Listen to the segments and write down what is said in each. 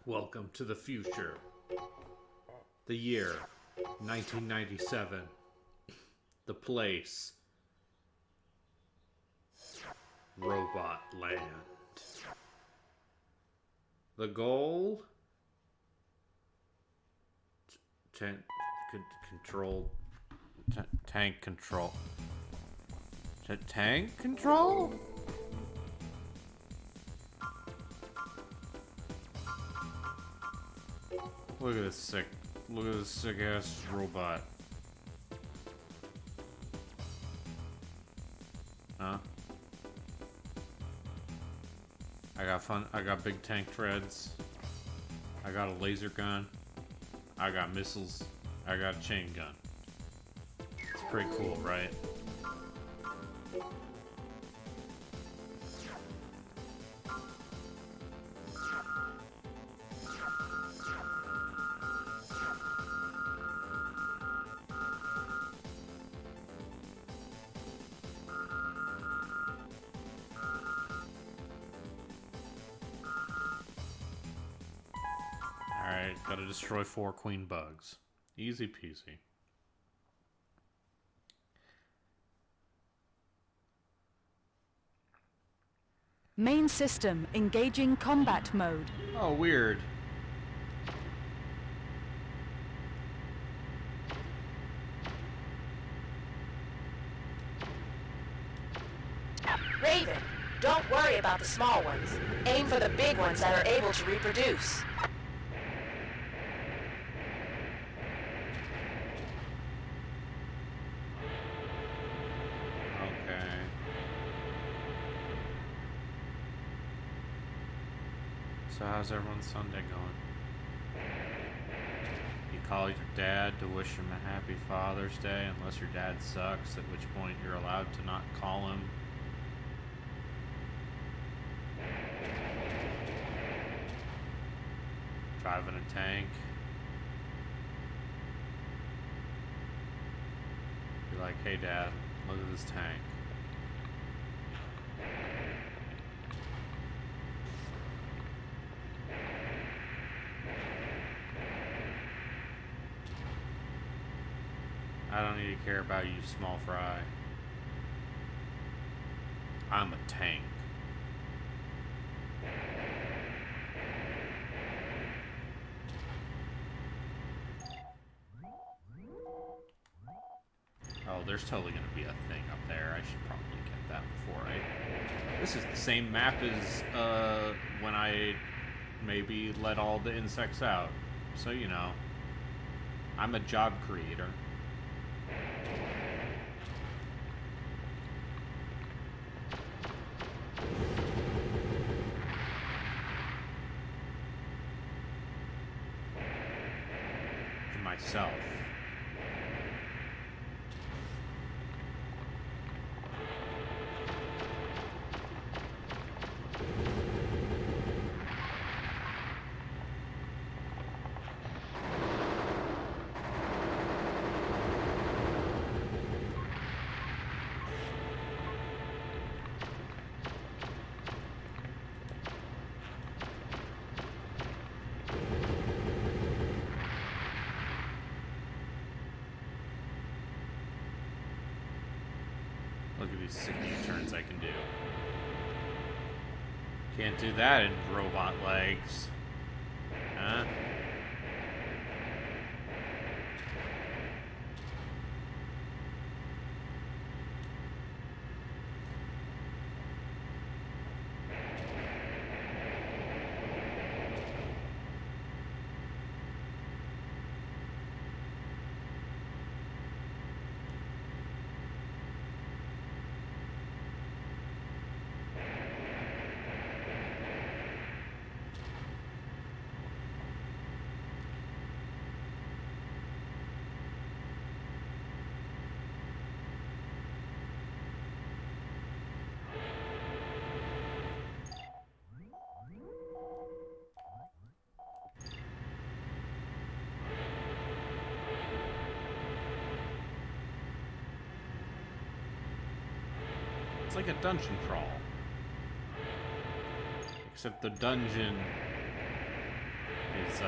Welcome to the future. The year 1997. The place Robot Land. The goal tank control. Tank control. Tank control? Look at this sick ass robot. Huh? I got big tank treads. I got a laser gun. I got missiles. I got a chain gun. It's pretty cool, right? Alright, gotta destroy 4 queen bugs. Easy peasy. Main system engaging combat mode. Oh, weird. Raven, don't worry about the small ones. Aim for the big ones that are able to reproduce. Okay. So how's everyone's Sunday going? You call your dad to wish him a happy Father's Day, unless your dad sucks, at which point you're allowed to not call him. Driving a tank. Be like, hey dad, look at this tank. I don't need to care about you, small fry. I'm a tank. Oh, there's totally gonna be a thing up there. I should probably get that before I... This is the same map as when I maybe let all the insects out. So, you know, I'm a job creator. For myself. Look at these sick U-turns I can do. Can't do that in robot legs. Huh? It's like a dungeon crawl. Except the dungeon is,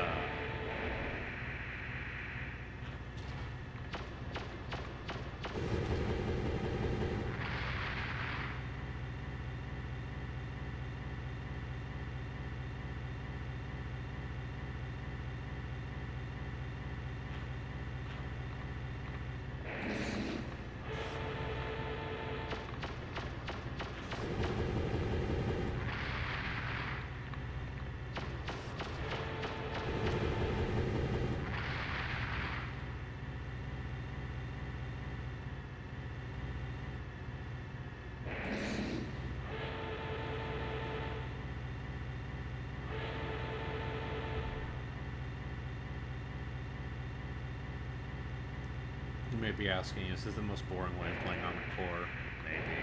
you may be asking, is this the most boring way of playing Armored Core? Maybe.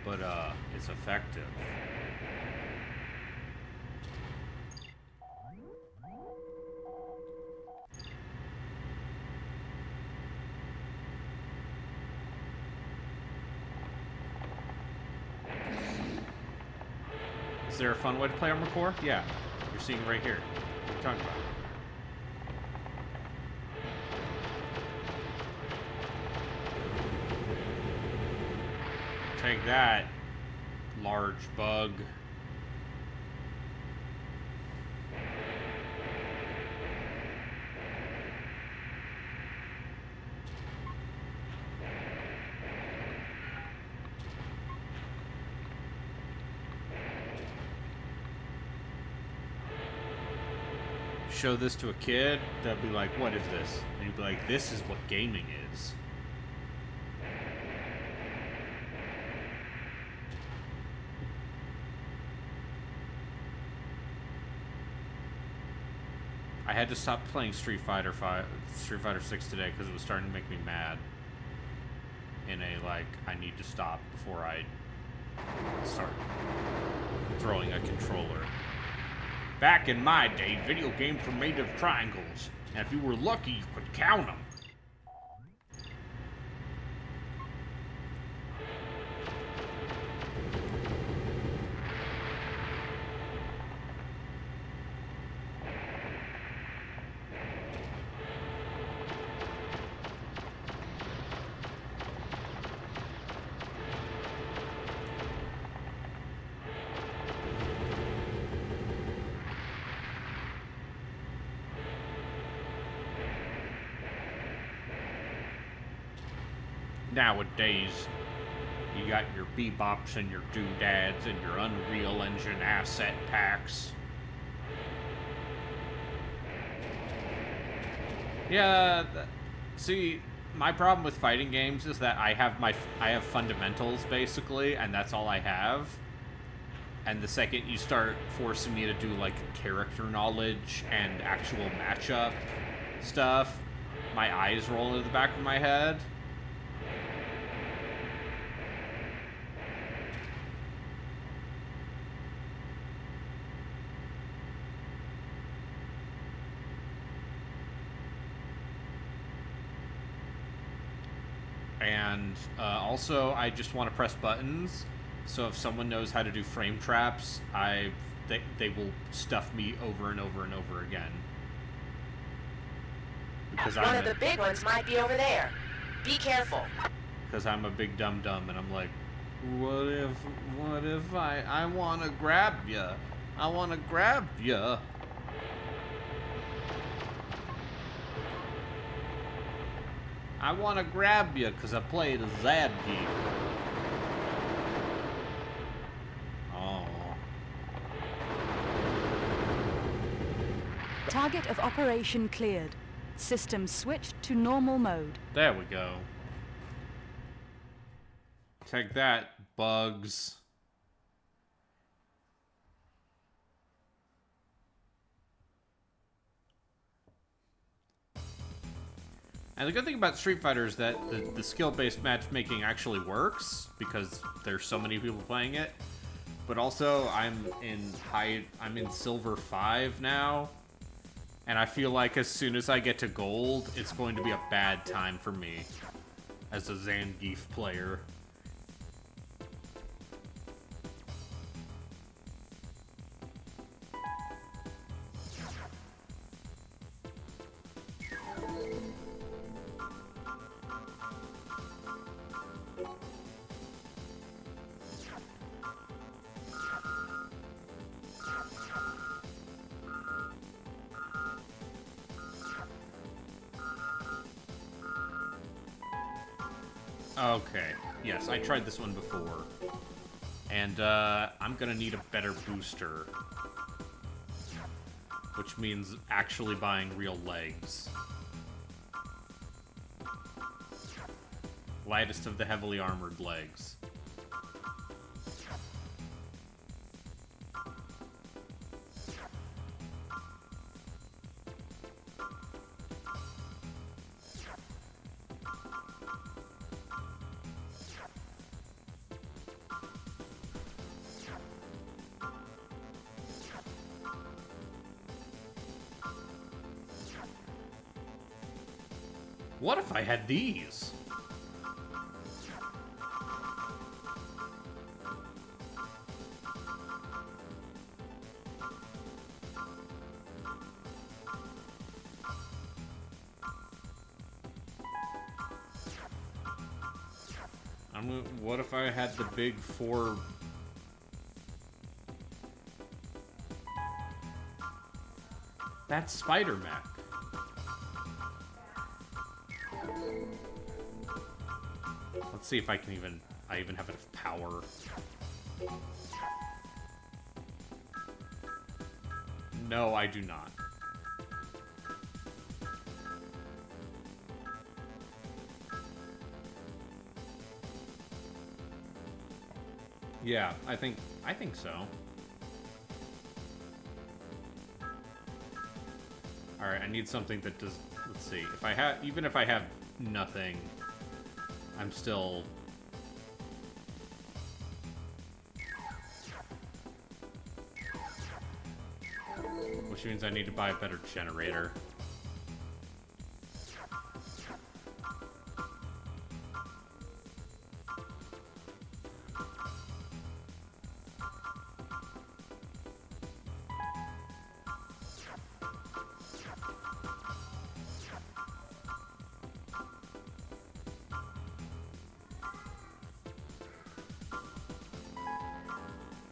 But, it's effective. Is there a fun way to play Armored Core? Yeah. You're seeing it right here. What are you talking about? Take that, large bug. Show this to a kid, they'll be like, what is this? And you'd be like, this is what gaming is. I had to stop playing Street Fighter 6 today because it was starting to make me mad. In a, like, I need to stop before I start throwing a controller. Back in my day, video games were made of triangles, and if you were lucky, you could count them. Nowadays, you got your bebops and your doodads and your Unreal Engine asset packs. Yeah, see, my problem with fighting games is that I have fundamentals basically, and that's all I have. And the second you start forcing me to do like character knowledge and actual matchup stuff, my eyes roll into the back of my head. And also, I just want to press buttons. So if someone knows how to do frame traps, they will stuff me over and over and over again. Because One of the big ones might be over there. Be careful. Because I'm a big dum-dum, and I'm like, what if I want to grab ya? I want to grab ya. I want to grab you because I played a Zad game. Oh. Target of operation cleared. System switched to normal mode. There we go. Take that, bugs. And the good thing about Street Fighter is that the skill-based matchmaking actually works because there's so many people playing it. But also, I'm in Silver 5 now, and I feel like as soon as I get to Gold, it's going to be a bad time for me as a Zangief player. Okay. Yes, I tried this one before. And, I'm gonna need a better booster. Which means actually buying real legs. Lightest of the heavily armored legs. What if I had these? What if I had the big 4... That's Spider Mech. Let's see if I can even... I even have enough power. No, I do not. Yeah, I think so. Alright, I need something that does... Let's see. If I have... Even if I have nothing, I'm still... Which means I need to buy a better generator.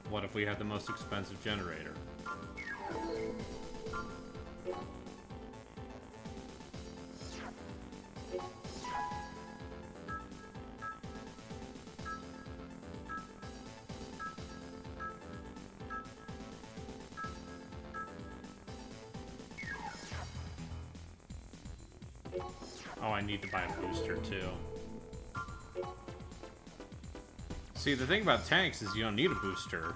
What if we had the most expensive generator? Oh, I need to buy a booster too. See, the thing about tanks is you don't need a booster.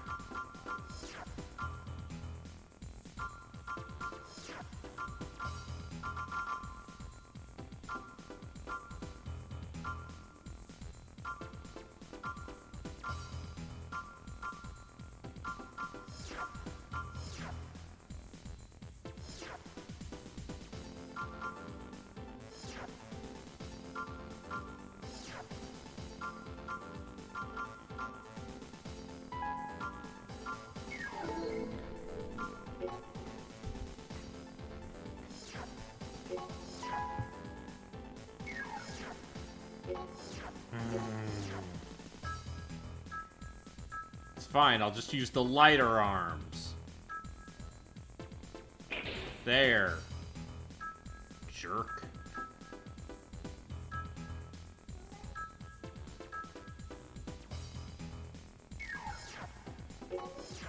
Fine, I'll just use the lighter arms. There. Jerk.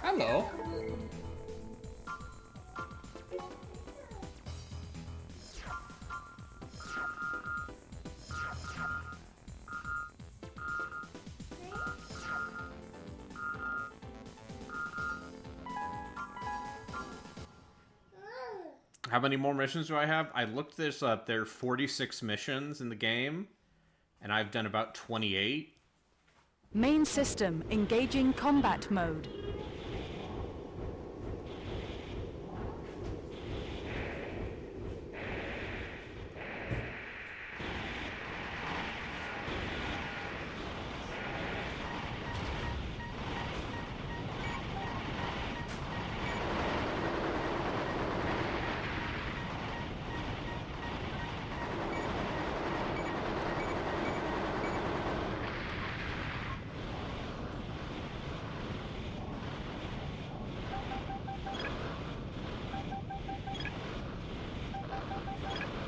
Hello. How many more missions do I have? I looked this up. There are 46 missions in the game, and I've done about 28. Main system engaging combat mode.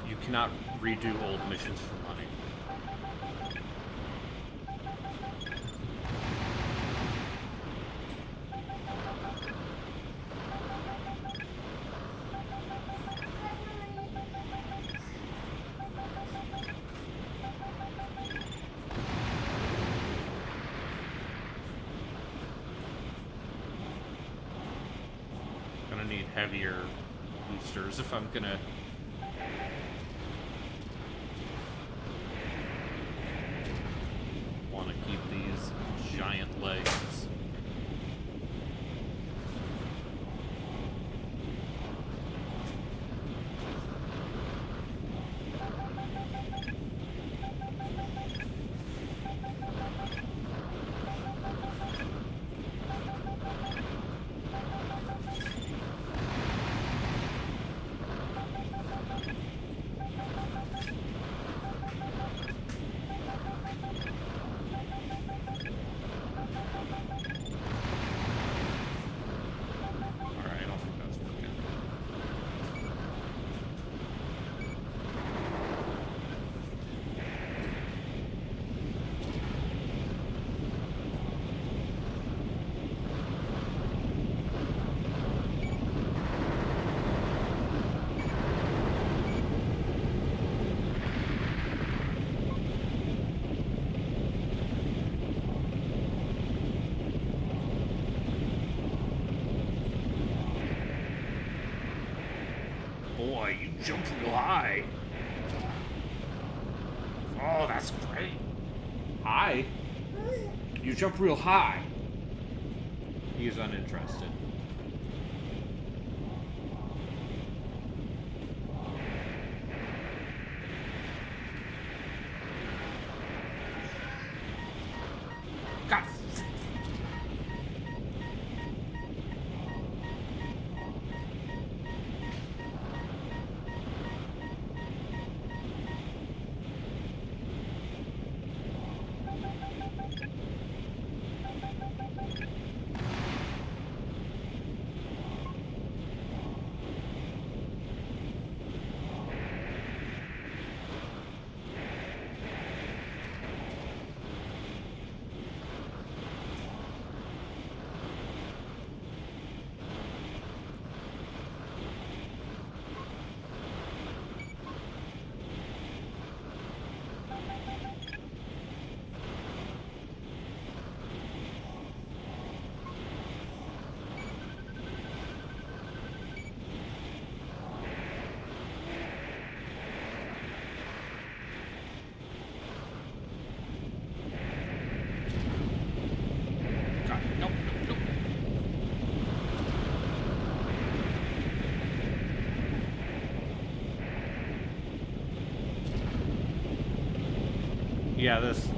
You cannot redo old missions for money. heavier boosters if I'm gonna... want to keep these giant legs. Boy, you jumped real high. Oh, that's great. High? You jump real high. He's uninterested. God.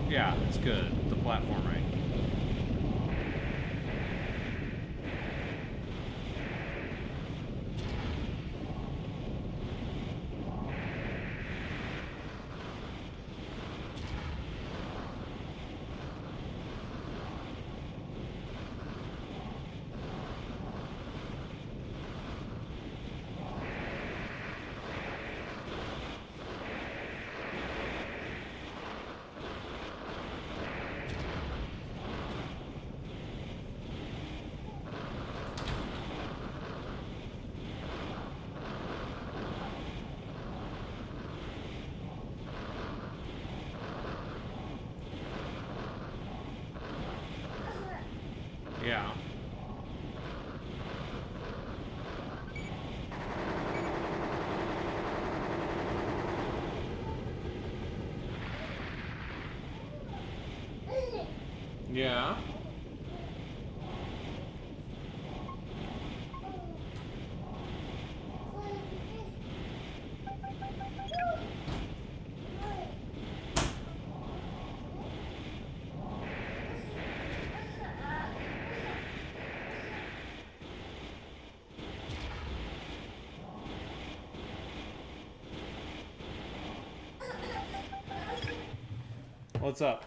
Yeah, it's good. The platforming. Yeah. Yeah. What's up?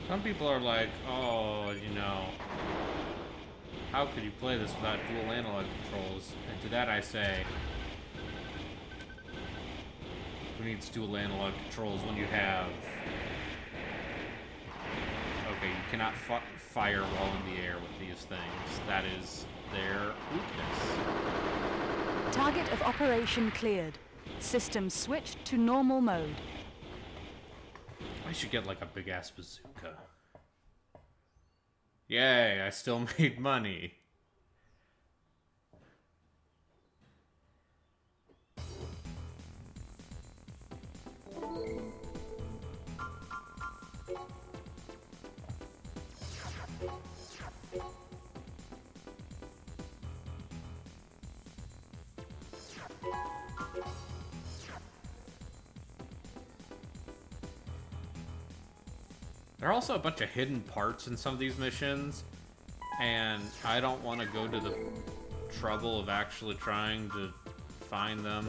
Some people are like, oh, you know, How could you play this without dual analog controls? And to that I say, who needs dual analog controls when you have... Okay, you cannot fire while in the air with these things. That is their weakness. Target of operation cleared. System switched to normal mode. I should get like a big-ass bazooka. Yay, I still made money. There are also a bunch of hidden parts in some of these missions, and I don't want to go to the trouble of actually trying to find them.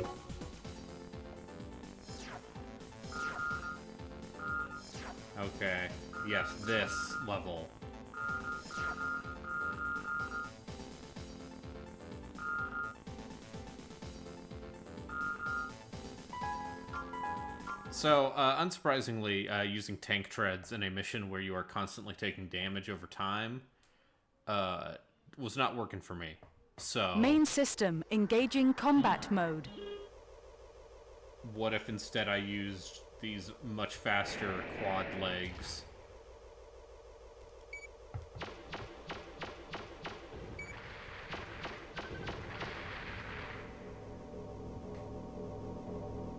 Okay, yes, this level. So, unsurprisingly, using tank treads in a mission where you are constantly taking damage over time was not working for me. So, Main system engaging combat mode. what if instead I used these much faster quad legs?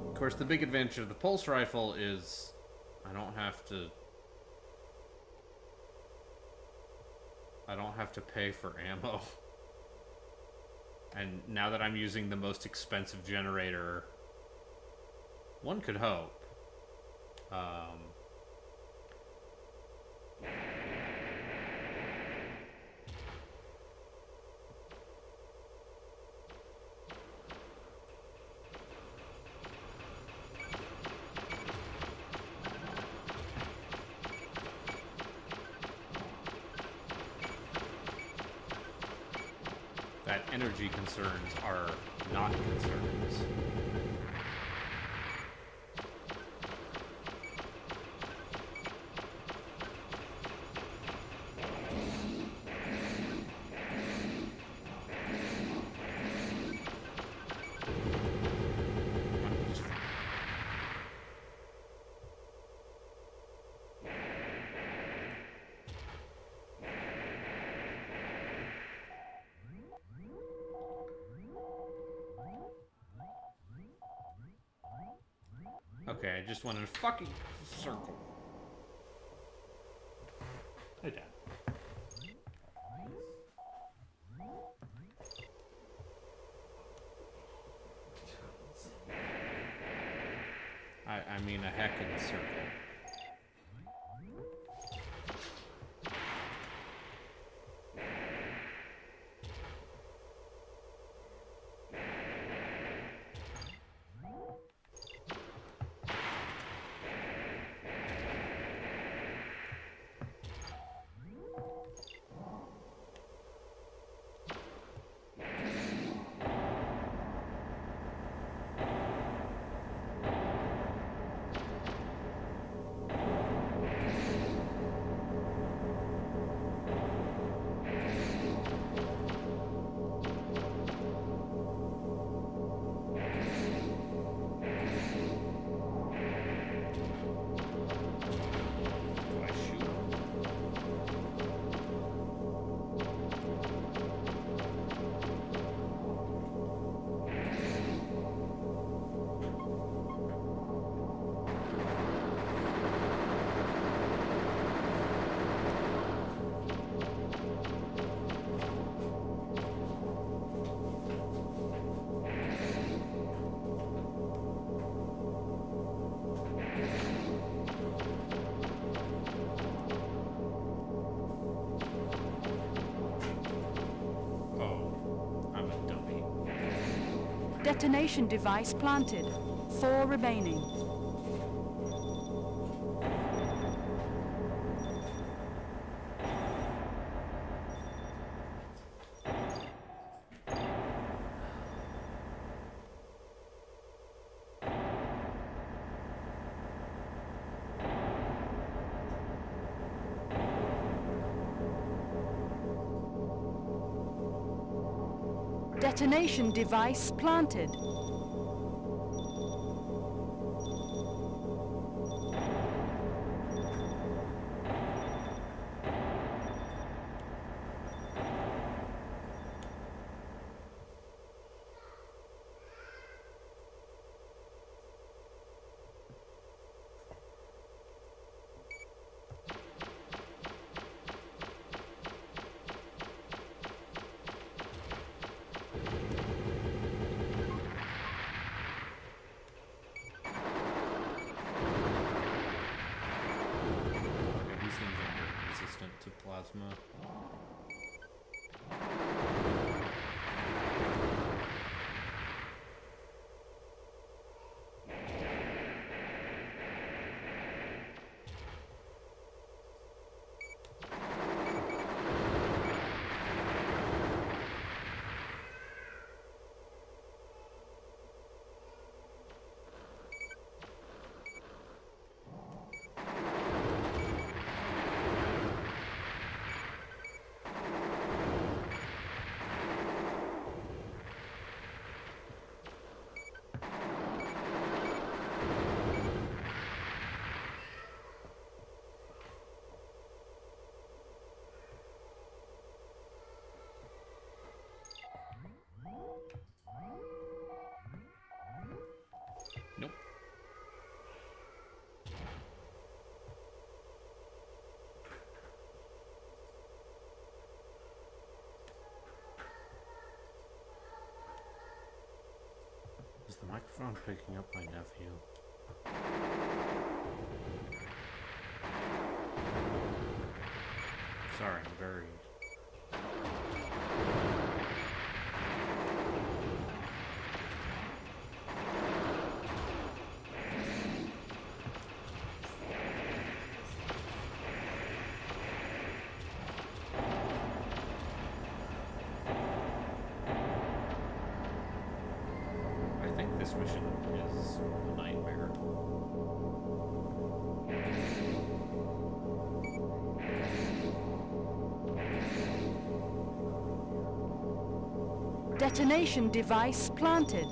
Of course, the big advantage of the pulse rifle is I don't have to pay for ammo. And now that I'm using the most expensive generator, one could hope. That energy concerns are not concerns. Okay, I just wanted a fucking circle. Hey, Dad. I mean a heckin' circle. Do I shoot? Oh, I'm a dummy. Detonation device planted. 4 remaining. Detonation device planted. Okay, these things are resistant to plasma. Nope. Is the microphone picking up my nephew? Sorry, I'm very... I think this mission is a nightmare. Detonation device planted.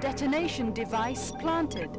Detonation device planted.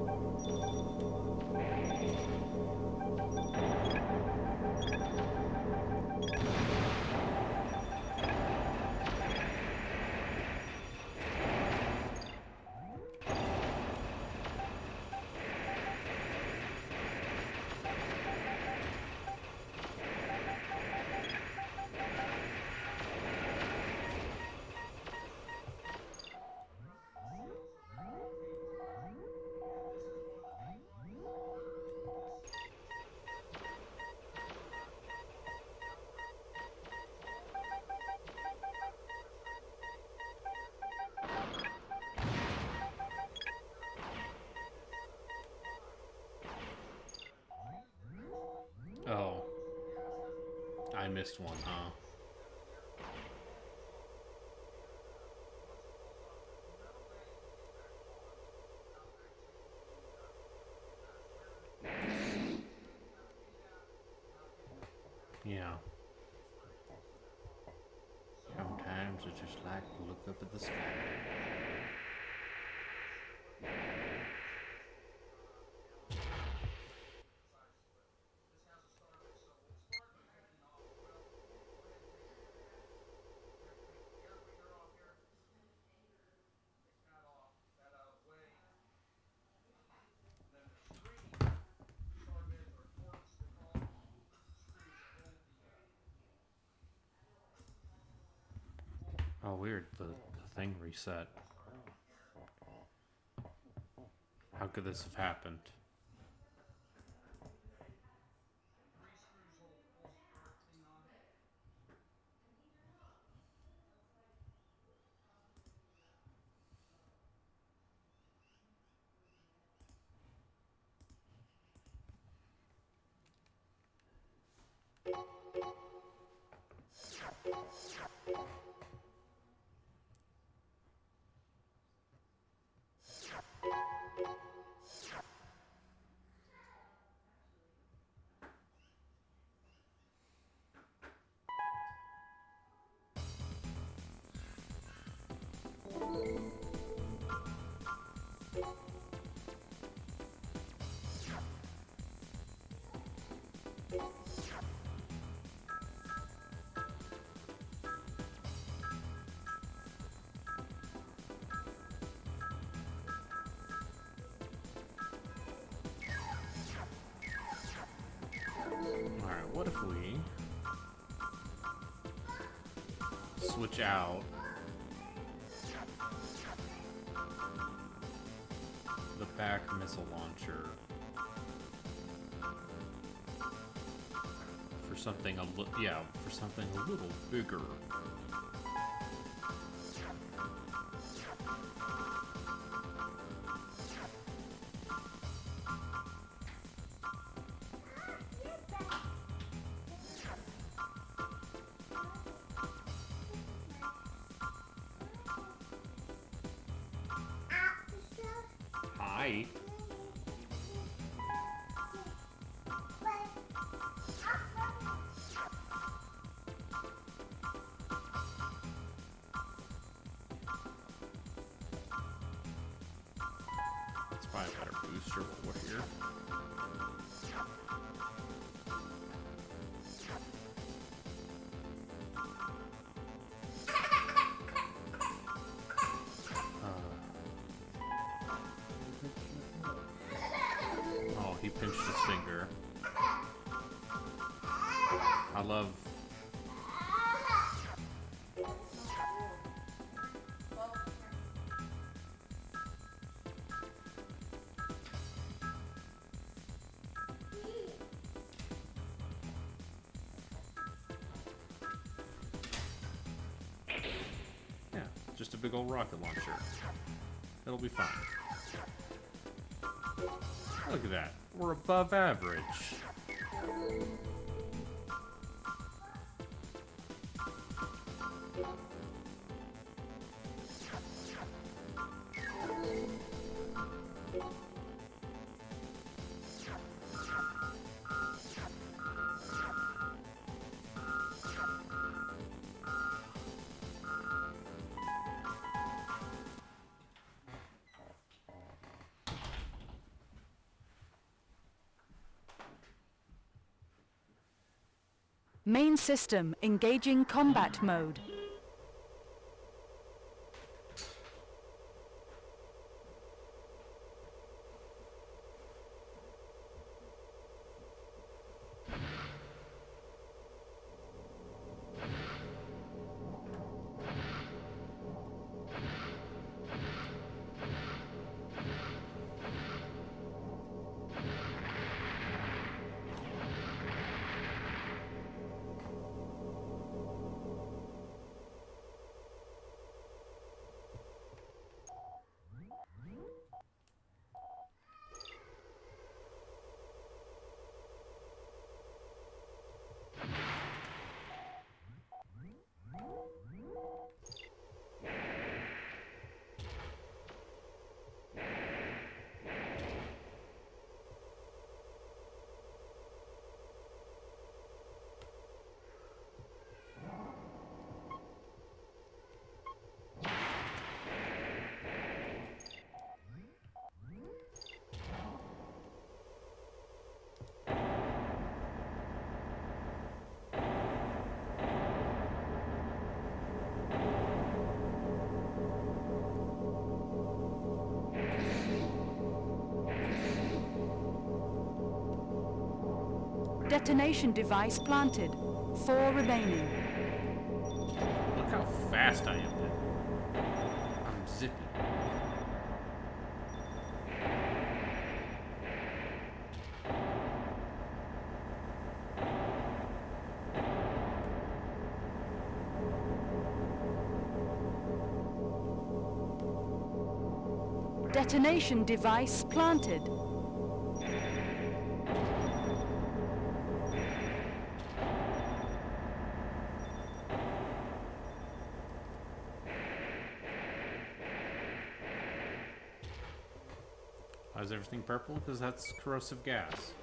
Oh. I missed one, huh? Yeah. Sometimes I just like to look up at the sky. Oh, weird. The thing reset. How could this have happened? Alright, what if we switch out the back missile launcher for something for something a little bigger. Hi. Let's buy a better booster while we're here. Oh, he pinched his finger. I love... Yeah, just a big old rocket launcher. It'll be fine. Look at that. We're above average. Main system engaging combat mode. Detonation device planted. 4 remaining. Look how fast I am. I'm zippy. Detonation device planted. Why is everything purple? Because that's corrosive gas.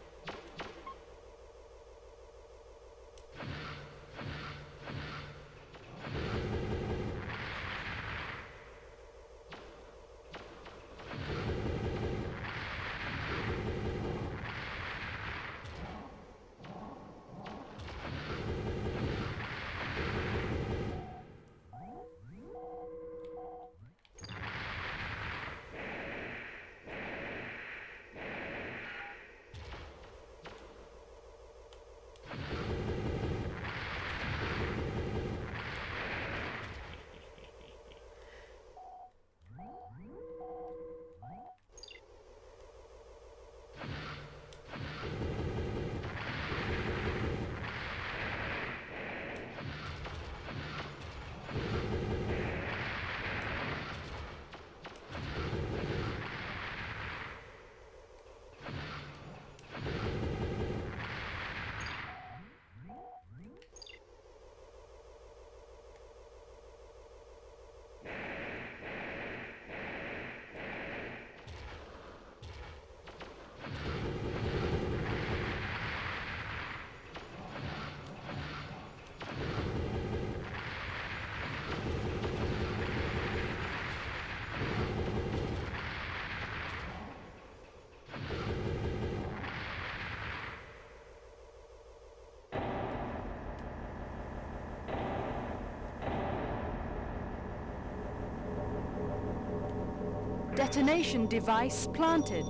Detonation device planted.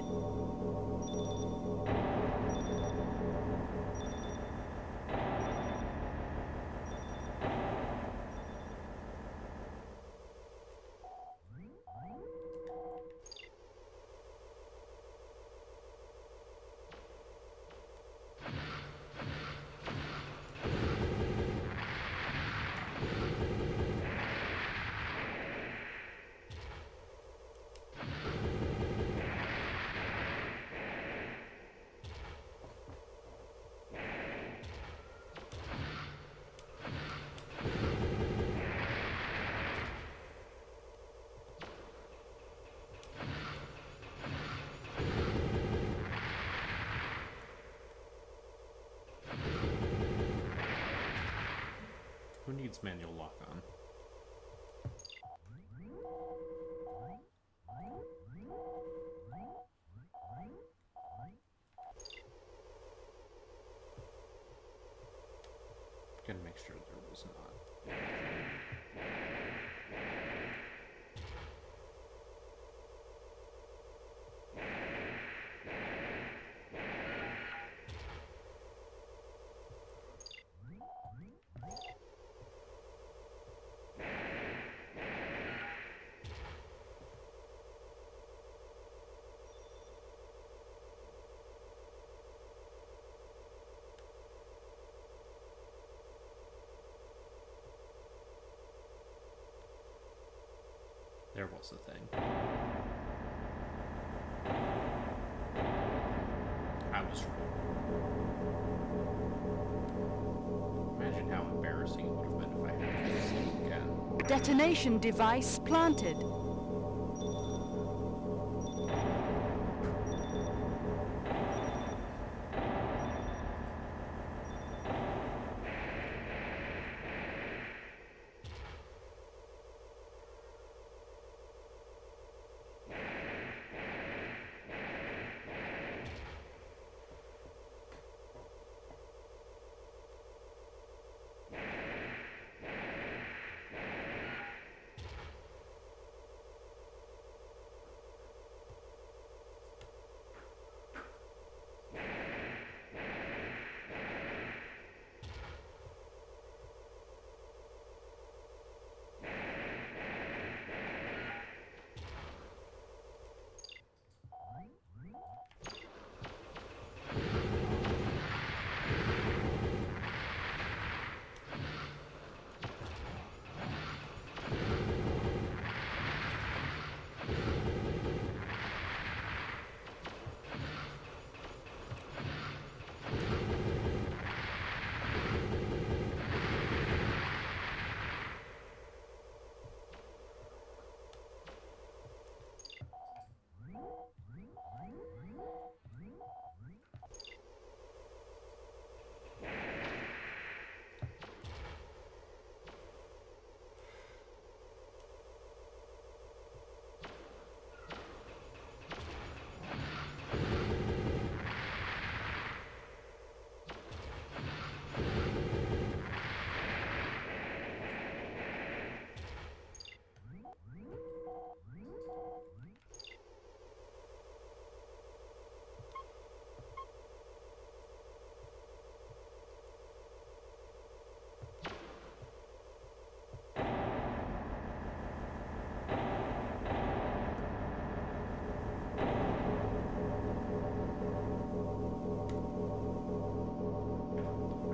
Who needs manual lock-on? Gotta make sure there was not. There was a thing. I was wrong. Imagine how embarrassing it would have been if I had to do this again. Detonation device planted.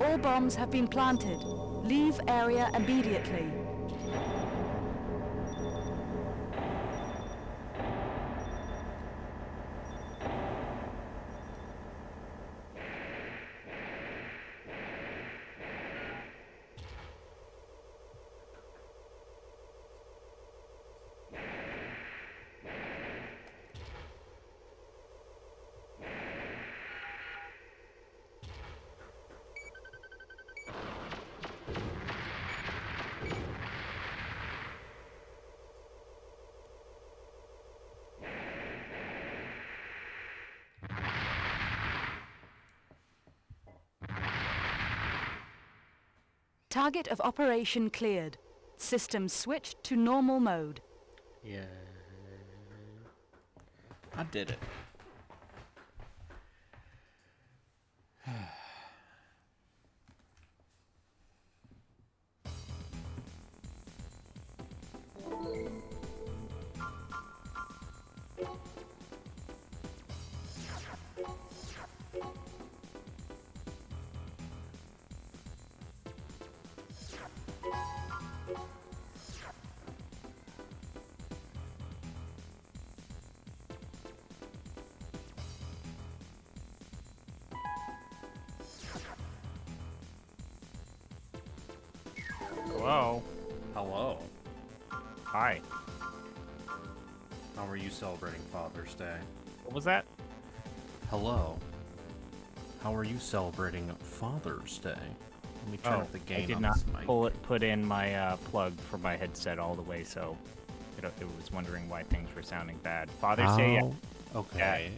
All bombs have been planted. Leave area immediately. Target of operation cleared. System switched to normal mode. Yeah. I did it. Hello. Hello. Hi. How are you celebrating Father's Day? What was that? Hello. How are you celebrating Father's Day? Let me turn up the gain I did on not this mic. put in my plug for my headset all the way, so it was wondering why things were sounding bad. Father's Day, yeah. Okay.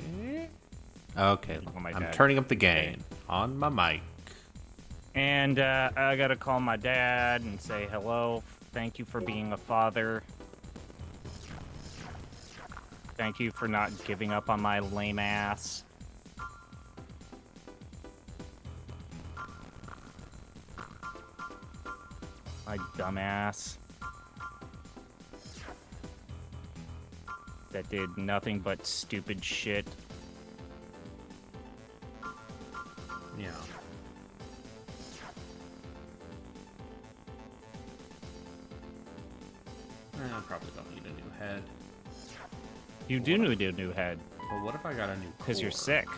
Okay. Oh, my I'm dad. turning up the gain on my mic. And I gotta call my dad and say hello. Thank you for being a father. Thank you for not giving up on my lame ass. My dumbass. That did nothing but stupid shit. Yeah. I probably don't need a new head. You do need a new head, But what if I got a new core? because you're sick.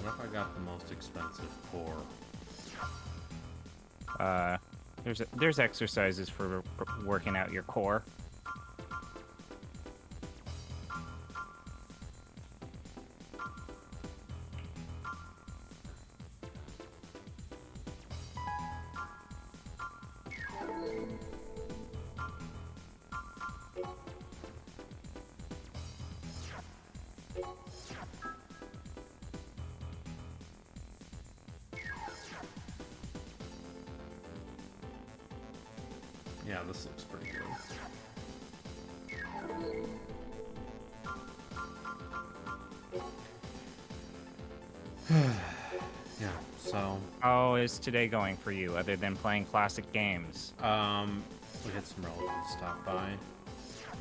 What if I got the most expensive core? There's exercises for working out your core. Yeah, this looks pretty good. Yeah, so How is today going for you, other than playing classic games? we had some relatives stop by,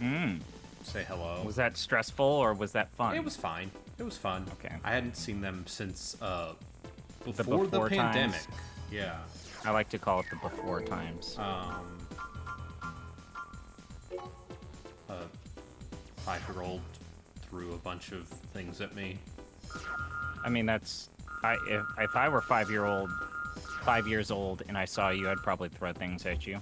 Mm. say hello. Was that stressful or was that fun? It was fine. It was fun. Okay. I hadn't seen them since before the before pandemic. times? Yeah. I like to call it the before times. A 5-year-old threw a bunch of things at me. I mean, if I were 5 years old, and I saw you, I'd probably throw things at you.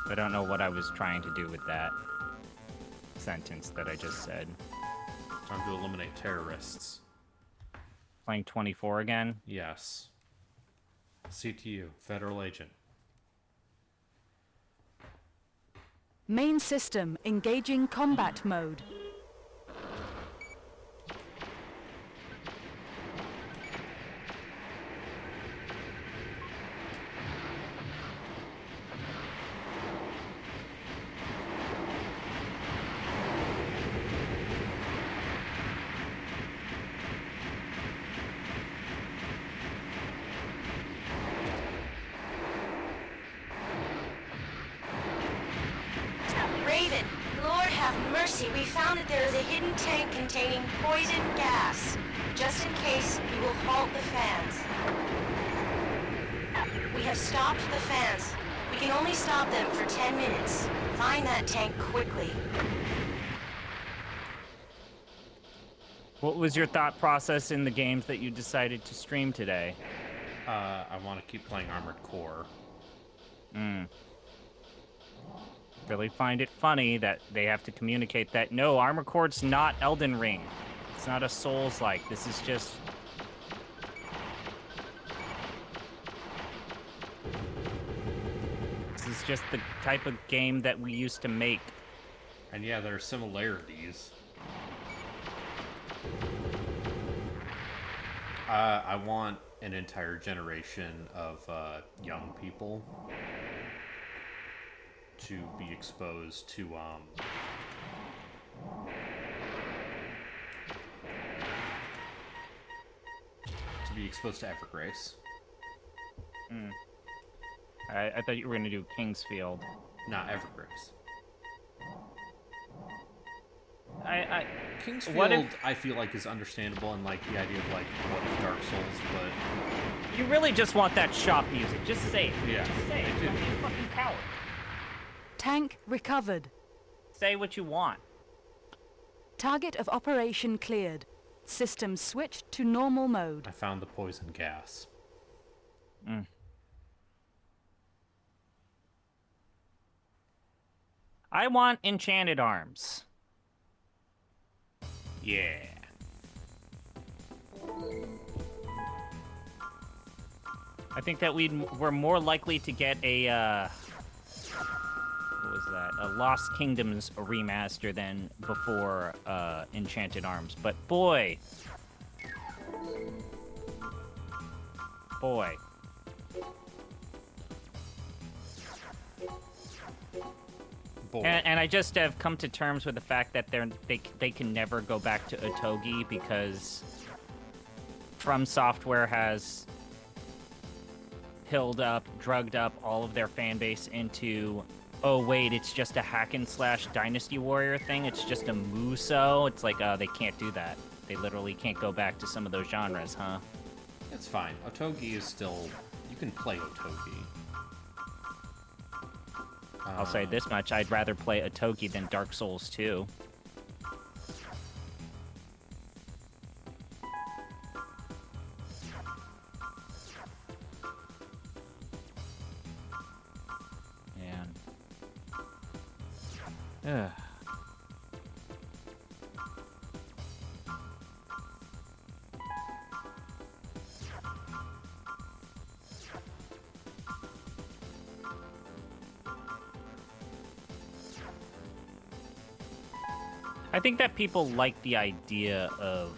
I don't know what I was trying to do with that sentence that I just said. Time to eliminate terrorists. Playing 24 again? Yes. CTU, federal agent. Main system engaging combat mode. Raven, Lord have mercy, We found that there is a hidden tank containing poison gas. Just in case, we will halt the fans. We have stopped the fans. We can only stop them for 10 minutes. Find that tank quickly. What was your thought process in the games that you decided to stream today? I want to keep playing Armored Core. Really find it funny that they have to communicate that, no, Armored Core's not Elden Ring. It's not a Souls-like. This is just... This is just the type of game that we used to make. And yeah, there are similarities. I want an entire generation of young people to be exposed to Evergrace. I thought you were going to do Kingsfield. Not Evergrace. Kingsfield, What if... I feel like, is understandable, and like the idea of like what if Dark Souls, but You really just want that shop music. Just say it. Yeah, Just say it. I do. Don't be a fucking coward. Tank recovered. Say what you want. Target of operation cleared. System switched to normal mode. I found the poison gas. I want enchanted arms. Yeah. I think that we're more likely to get a, what was that? A Lost Kingdoms remaster than before, Enchanted Arms. But boy. Boy. And I just have come to terms with the fact that they can never go back to Otogi because From Software has pilled up, drugged up all of their fan base into, oh wait, it's just a hack and slash Dynasty Warrior thing. It's just a Muso. It's like, they can't do that. They literally can't go back to some of those genres, huh? It's fine. Otogi is still... You can play Otogi. I'll say this much, I'd rather play Otogi than Dark Souls 2. Ugh. I think that people like the idea of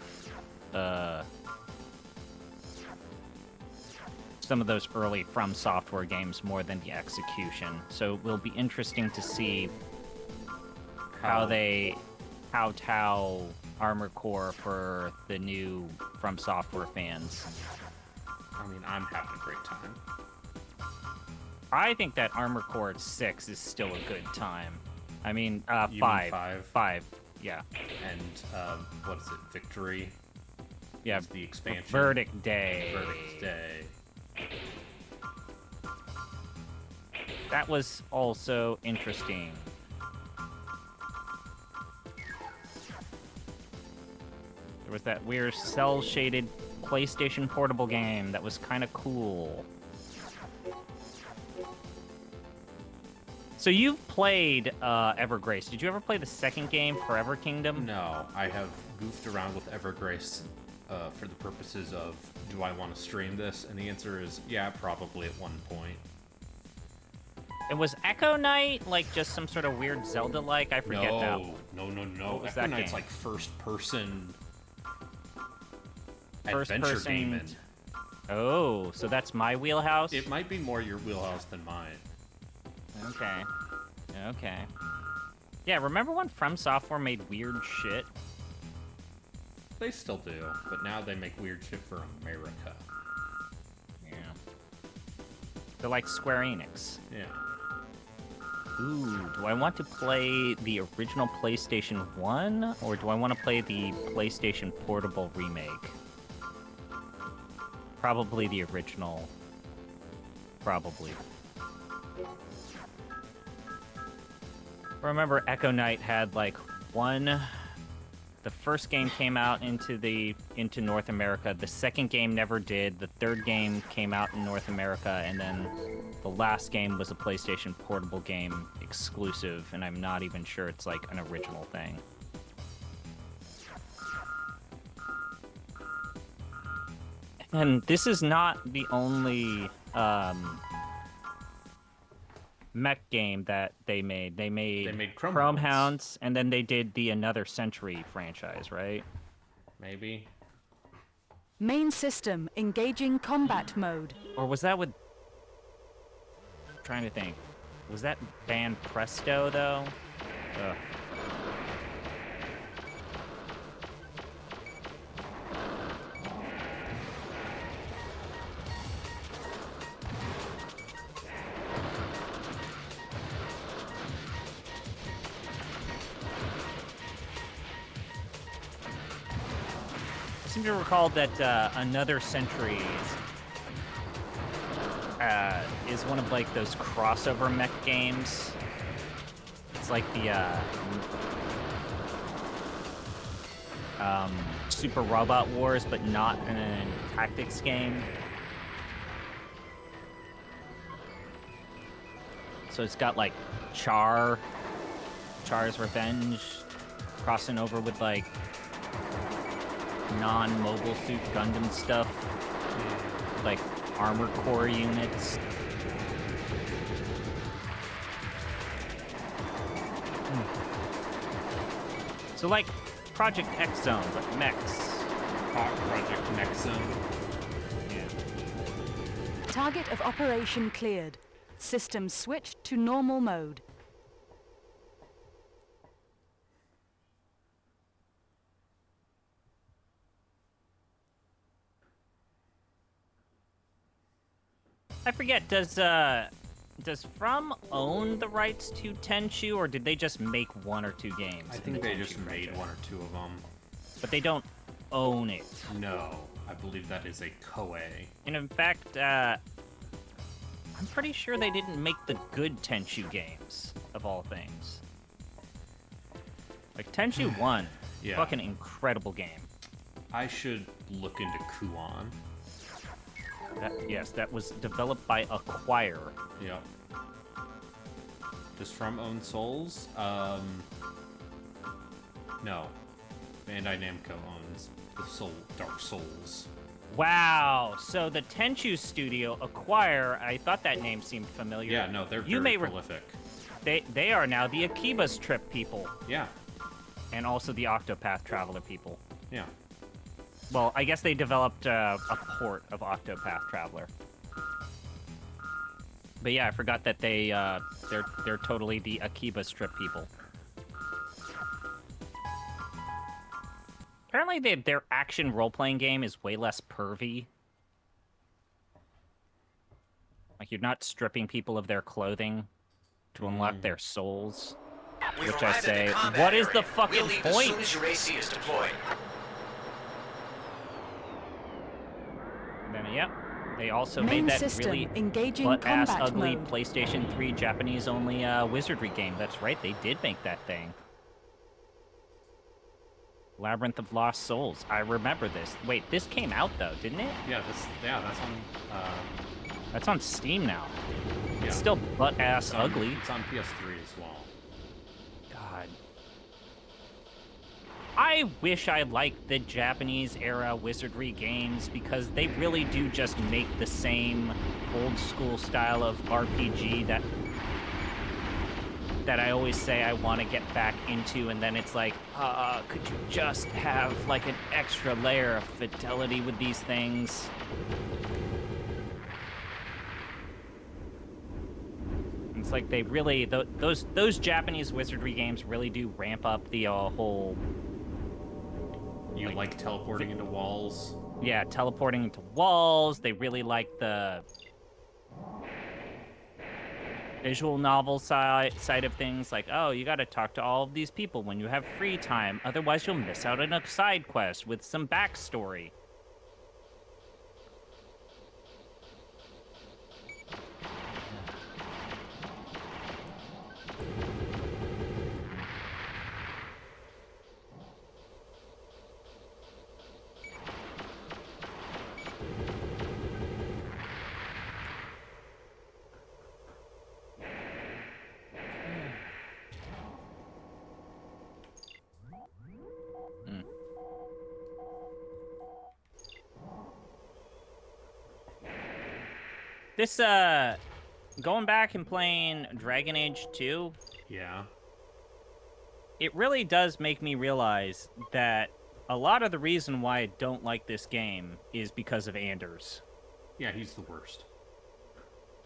some of those early From Software games more than the execution. So it will be interesting to see how Armored Core for the new From Software fans. I mean, I'm having a great time. I think that Armored Core 6 is still a good time. I mean, You mean 5. five? 5, yeah. And, what is it? Victory? Yeah, Is the expansion. Verdict Day. Verdict Day. That was also interesting. There was that weird cel-shaded PlayStation Portable game that was kind of cool. So you've played Evergrace. Did you ever play the second game, Forever Kingdom? No, I have goofed around with Evergrace for the purposes of, do I want to stream this? And the answer is, yeah, probably at one point. It was Echo Knight, like just some sort of weird Zelda-like? I forget now. No. What was Echo that Knight's game? like first-person First adventure person... gaming. Oh, so that's my wheelhouse? It might be more your wheelhouse than mine. Okay. Okay. Yeah, remember when From Software made weird shit? They still do, but now they make weird shit for America. Yeah. They're like Square Enix. Yeah. Ooh, do I want to play the original PlayStation 1, or do I want to play the PlayStation Portable remake? Probably the original. Probably. Remember, Echo Knight had like one. The first game came out into North America. The second game never did. The third game came out in North America, and then the last game was a PlayStation Portable game exclusive, and I'm not even sure it's like an original thing. And this is not the only mech game that they made. They made Chrome Hounds, and then they did the Another Century franchise, right? Maybe. Main system engaging combat mode. Or was that with... I'm trying to think. Was that band Presto, though? Ugh. I seem to recall that Another Century is one of like those crossover mech games. It's like the Super Robot Wars, but not a tactics game. So it's got like Char's Revenge, crossing over with like non-mobile suit Gundam stuff, like armor core units. So like Project X Zone, but mechs. Project Mech Zone. Yeah. Target of operation cleared. System switched to normal mode. I forget, does From own the rights to Tenchu, or did they just make one or two games? I in think the they Tenchu just made franchise? one or two of them. But they don't own it. No, I believe that is a Koei. And in fact, I'm pretty sure they didn't make the good Tenchu games, of all things. Like, Tenchu 1, Yeah. fucking incredible game. I should look into Kuon. Yes, that was developed by Acquire. Yep. Does From own Souls? No. Bandai Namco owns the Dark Souls. Wow, so the Tenchu studio, Acquire, I thought that name seemed familiar. Yeah, no, they're You very may prolific. They are now the Akiba's Trip people, Yeah, and also the Octopath Traveler people. yeah. Well, I guess they developed a port of Octopath Traveler. But yeah, I forgot that they're totally the Akiba Strip people. Apparently, their action role-playing game is way less pervy. Like, you're not stripping people of their clothing to unlock their souls. We've Which I arrived at say, the combat what is area. the fucking We'll leave point? as soon as your AC is deployed. Then, yep. They also Main made that system really engaging butt-ass, combat ugly mode. PlayStation 3 Japanese-only wizardry game. That's right, they did make that thing. Labyrinth of Lost Souls. I remember this. Wait, this came out, though, didn't it? Yeah, that's on, That's on Steam now. yeah. It's still butt-ass It's on- ugly. It's on PS3 as well. God. I wish I liked the Japanese-era wizardry games, because they really do just make the same old-school style of RPG that I always say I want to get back into, and then it's like, could you just have, like, an extra layer of fidelity with these things? It's like they really, those Japanese wizardry games really do ramp up the whole... You like teleporting into walls? Yeah, teleporting into walls. They really like the visual novel side of things, like, oh, you got to talk to all of these people when you have free time, otherwise you'll miss out on a side quest with some backstory. This, going back and playing Dragon Age 2, Yeah. it really does make me realize that a lot of the reason why I don't like this game is because of Anders. Yeah, he's the worst.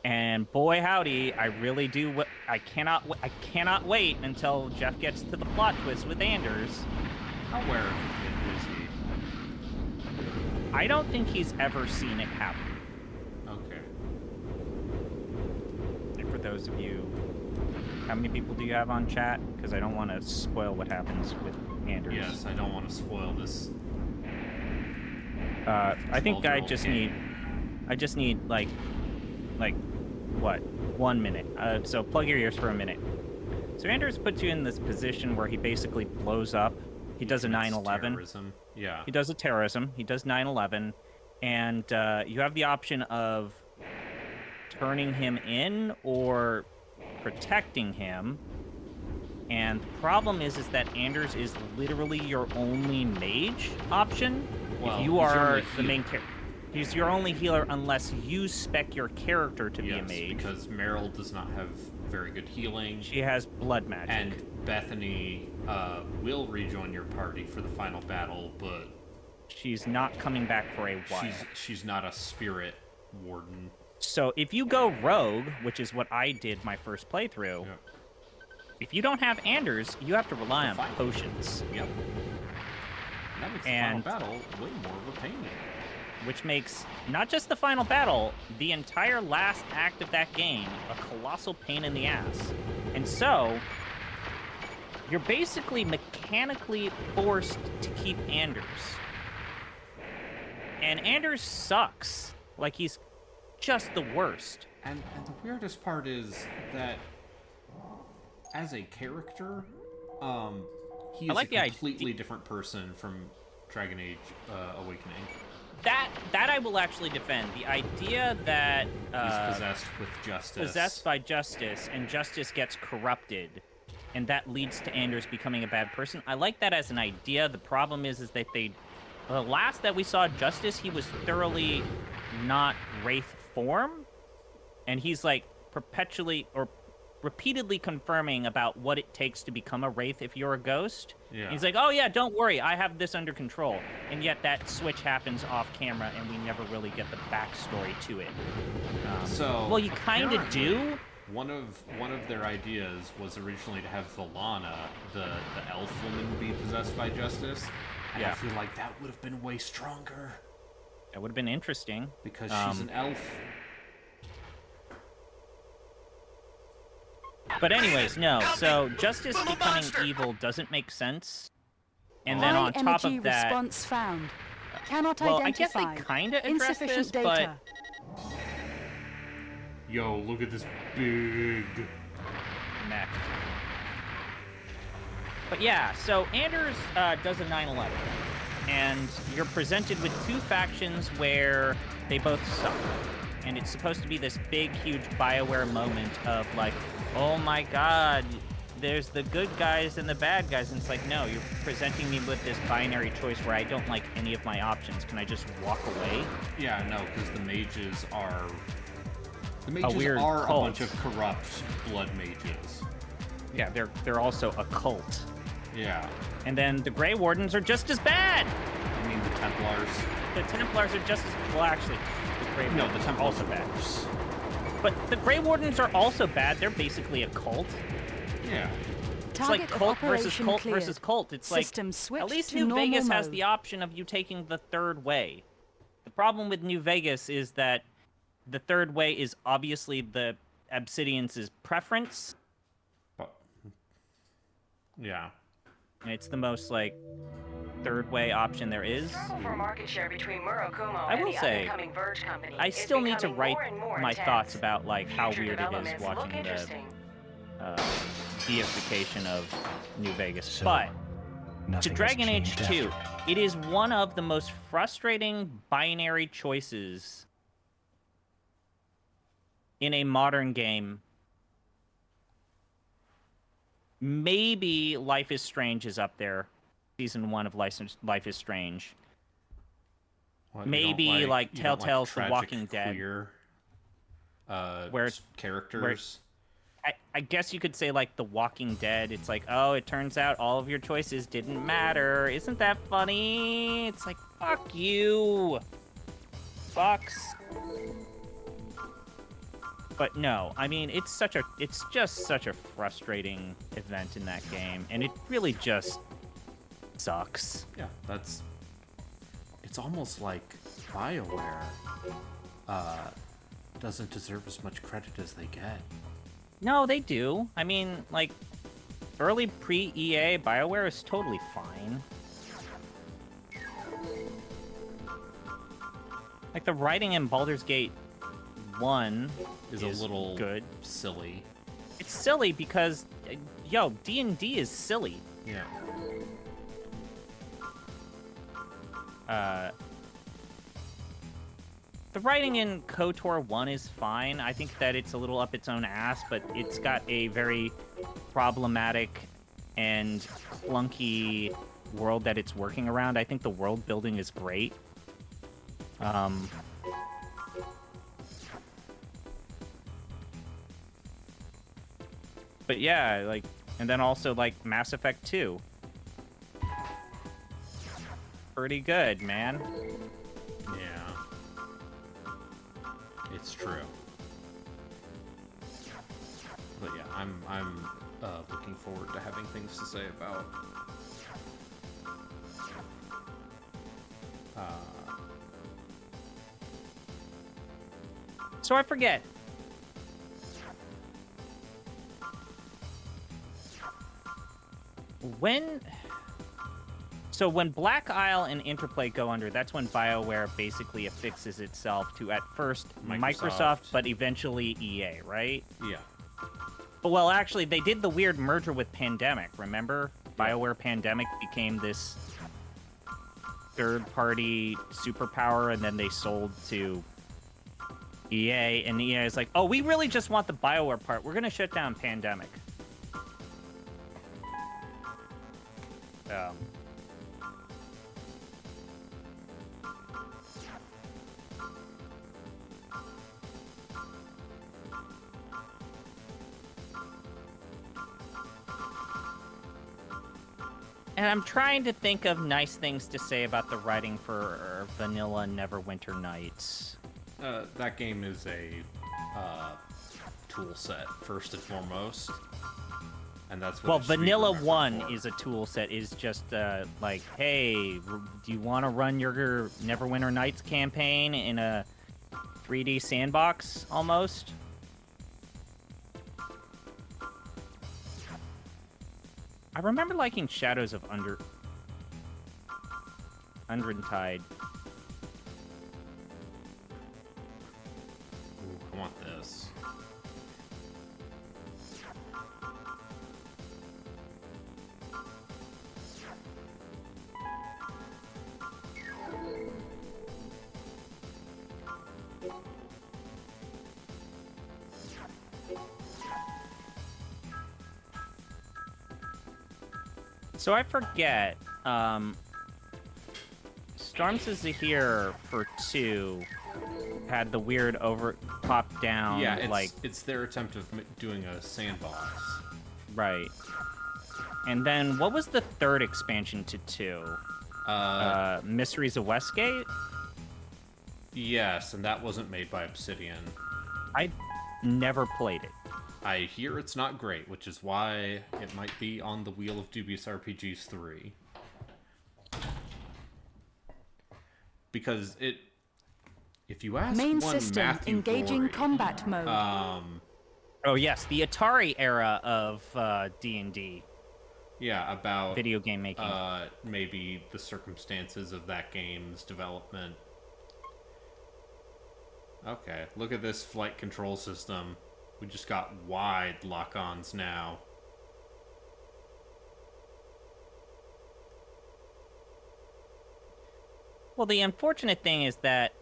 And boy howdy, I really do. I cannot wait until Jeff gets to the plot twist with Anders. How aware of it is he? I don't think he's ever seen it happen. Okay. And for those of you, how many people do you have on chat? Because I don't want to spoil what happens with Anders. Yes, I don't want to spoil this. I think I just need like what, 1 minute. So plug your ears for a minute. So Anders puts you in this position where he basically blows up. He does a 9/11. Terrorism. Yeah. He does a terrorism. He does 9/11, and you have the option of turning him in or protecting him. And the problem is that Anders is literally your only mage option. Well, if you he's your are only the healer. main character. He's your only healer unless you spec your character to be a Yes, mage. because Meryl does not have very good healing. She has blood magic. And Bethany will rejoin your party for the final battle, but she's not coming back for a while. she's not a spirit warden. So if you go rogue, which is what I did my first playthrough, Yeah. if you don't have Anders, you have to rely on Fine. potions, Yep. That makes And- the final battle way more of a pain. which makes not just the final battle, the entire last act of that game a colossal pain in the ass. And so, you're basically mechanically forced to keep Anders. And Anders sucks. Like, he's just the worst. And the weirdest part is that as a character, he I is like the a idea- completely different person from Dragon Age Awakening. That I will actually defend. The idea that He's possessed with justice. possessed by justice, and justice gets corrupted, and that leads to Anders becoming a bad person. I like that as an idea. The problem is that the last that we saw Justice, he was thoroughly not Wraith form, and he's like perpetually or repeatedly confirming about what it takes to become a Wraith if you're a ghost. Yeah. He's like, oh yeah, don't worry, I have this under control. And yet that switch happens off camera, and we never really get the backstory to it. So Well, you kind of apparently, do. One of their ideas was originally to have Valana, the elf woman, be possessed by justice. And I Yeah. feel like that would have been way stronger That would have been interesting. because she's an elf. But anyways, no. So Justice Little becoming monster! evil doesn't make sense. And then High on top energy of that, response found. Cannot well, I guess identify. they kind of address Insufficient this, data. Yo, look at this big. meh. But yeah, so Anders does a 9/11, and you're presented with two factions where they both suck. And it's supposed to be this big, huge BioWare moment of like, oh my god, there's the good guys and the bad guys. And it's like, no, you're presenting me with this binary choice where I don't like any of my options. Can I just walk away? Yeah, no, because the mages are weird a cult. bunch of corrupt blood mages. Yeah, they're also a cult. Yeah. And then the Grey Wardens are just as bad. I mean the Templars. The Templars are just as well. Actually, the Grey No, Wardens the are Templars also are bad. worse. But the Grey Wardens are also bad. They're basically a cult. Yeah. It's Target like of cult versus operation cult cleared. versus cult. It's like System switched at least to New normal Vegas has mode. the option of you taking the third way. The problem with New Vegas is that the third way is obviously the Obsidian's preference. But yeah. And it's the most like third way option there is. Struggle for market share between Murakumo I and will the say, up-and-coming Verge company I is still need to becoming write more and more my intense. thoughts about like how Future weird it is developments look watching the interesting. deification of New Vegas. So, But to nothing has Dragon Age changed 2, after. it is one of the most frustrating binary choices in a modern game. Maybe Life is Strange is up there. Season 1 of Life is Strange. What, you Maybe don't like you don't Telltale's The tragic Walking Dead. queer, Where- characters. I guess you could say like The Walking Dead. It's like, oh, it turns out all of your choices didn't matter. Isn't that funny? It's like, fuck you. Fucks. But no, I mean, it's just such a frustrating event in that game, and it really just sucks. Yeah, it's almost like BioWare doesn't deserve as much credit as they get. No, they do. I mean, like, early pre-EA BioWare is totally fine. Like, the writing in Baldur's Gate 1 Is a little good. silly. It's silly because, yo, D&D is silly. Yeah. The writing in KOTOR 1 is fine. I think that it's a little up its own ass, but it's got a very problematic and clunky world that it's working around. I think the world building is great. But yeah, like, and then also like Mass Effect 2. Pretty good, man. Yeah. It's true. But yeah, I'm looking forward to having things to say about So I forget. So when Black Isle and Interplay go under, that's when BioWare basically affixes itself to, at first, Microsoft, but eventually EA, right? yeah. But, well, actually, they did the weird merger with Pandemic, remember? BioWare Pandemic became this third-party superpower, and then they sold to EA, and EA is like, oh, we really just want the BioWare part. We're going to shut down Pandemic. And I'm trying to think of nice things to say about the writing for Vanilla Neverwinter Nights. That game is a tool set first and foremost, and that's what. Well, it should be Vanilla remembered 1 for. is a tool set. Is just like, hey, do you want to run your Neverwinter Nights campaign in a 3D sandbox almost? I remember liking Shadows of Unrentide. Ooh, I want this. So I forget, Storms is here for 2 had the weird top down, Yeah, it's, like, it's their attempt of doing a sandbox. right. And then what was the third expansion to 2? Mysteries of Westgate? Yes, and that wasn't made by Obsidian. I never played it. I hear it's not great, which is why it might be on the Wheel of Dubious RPGs 3. Because if you ask Main one system Matthew engaging Gorey, combat mode. Oh yes, the Atari era of D&D Yeah, about video game making. maybe the circumstances of that game's development. Okay, look at this flight control system. We just got wide lock-ons now. Well, the unfortunate thing is that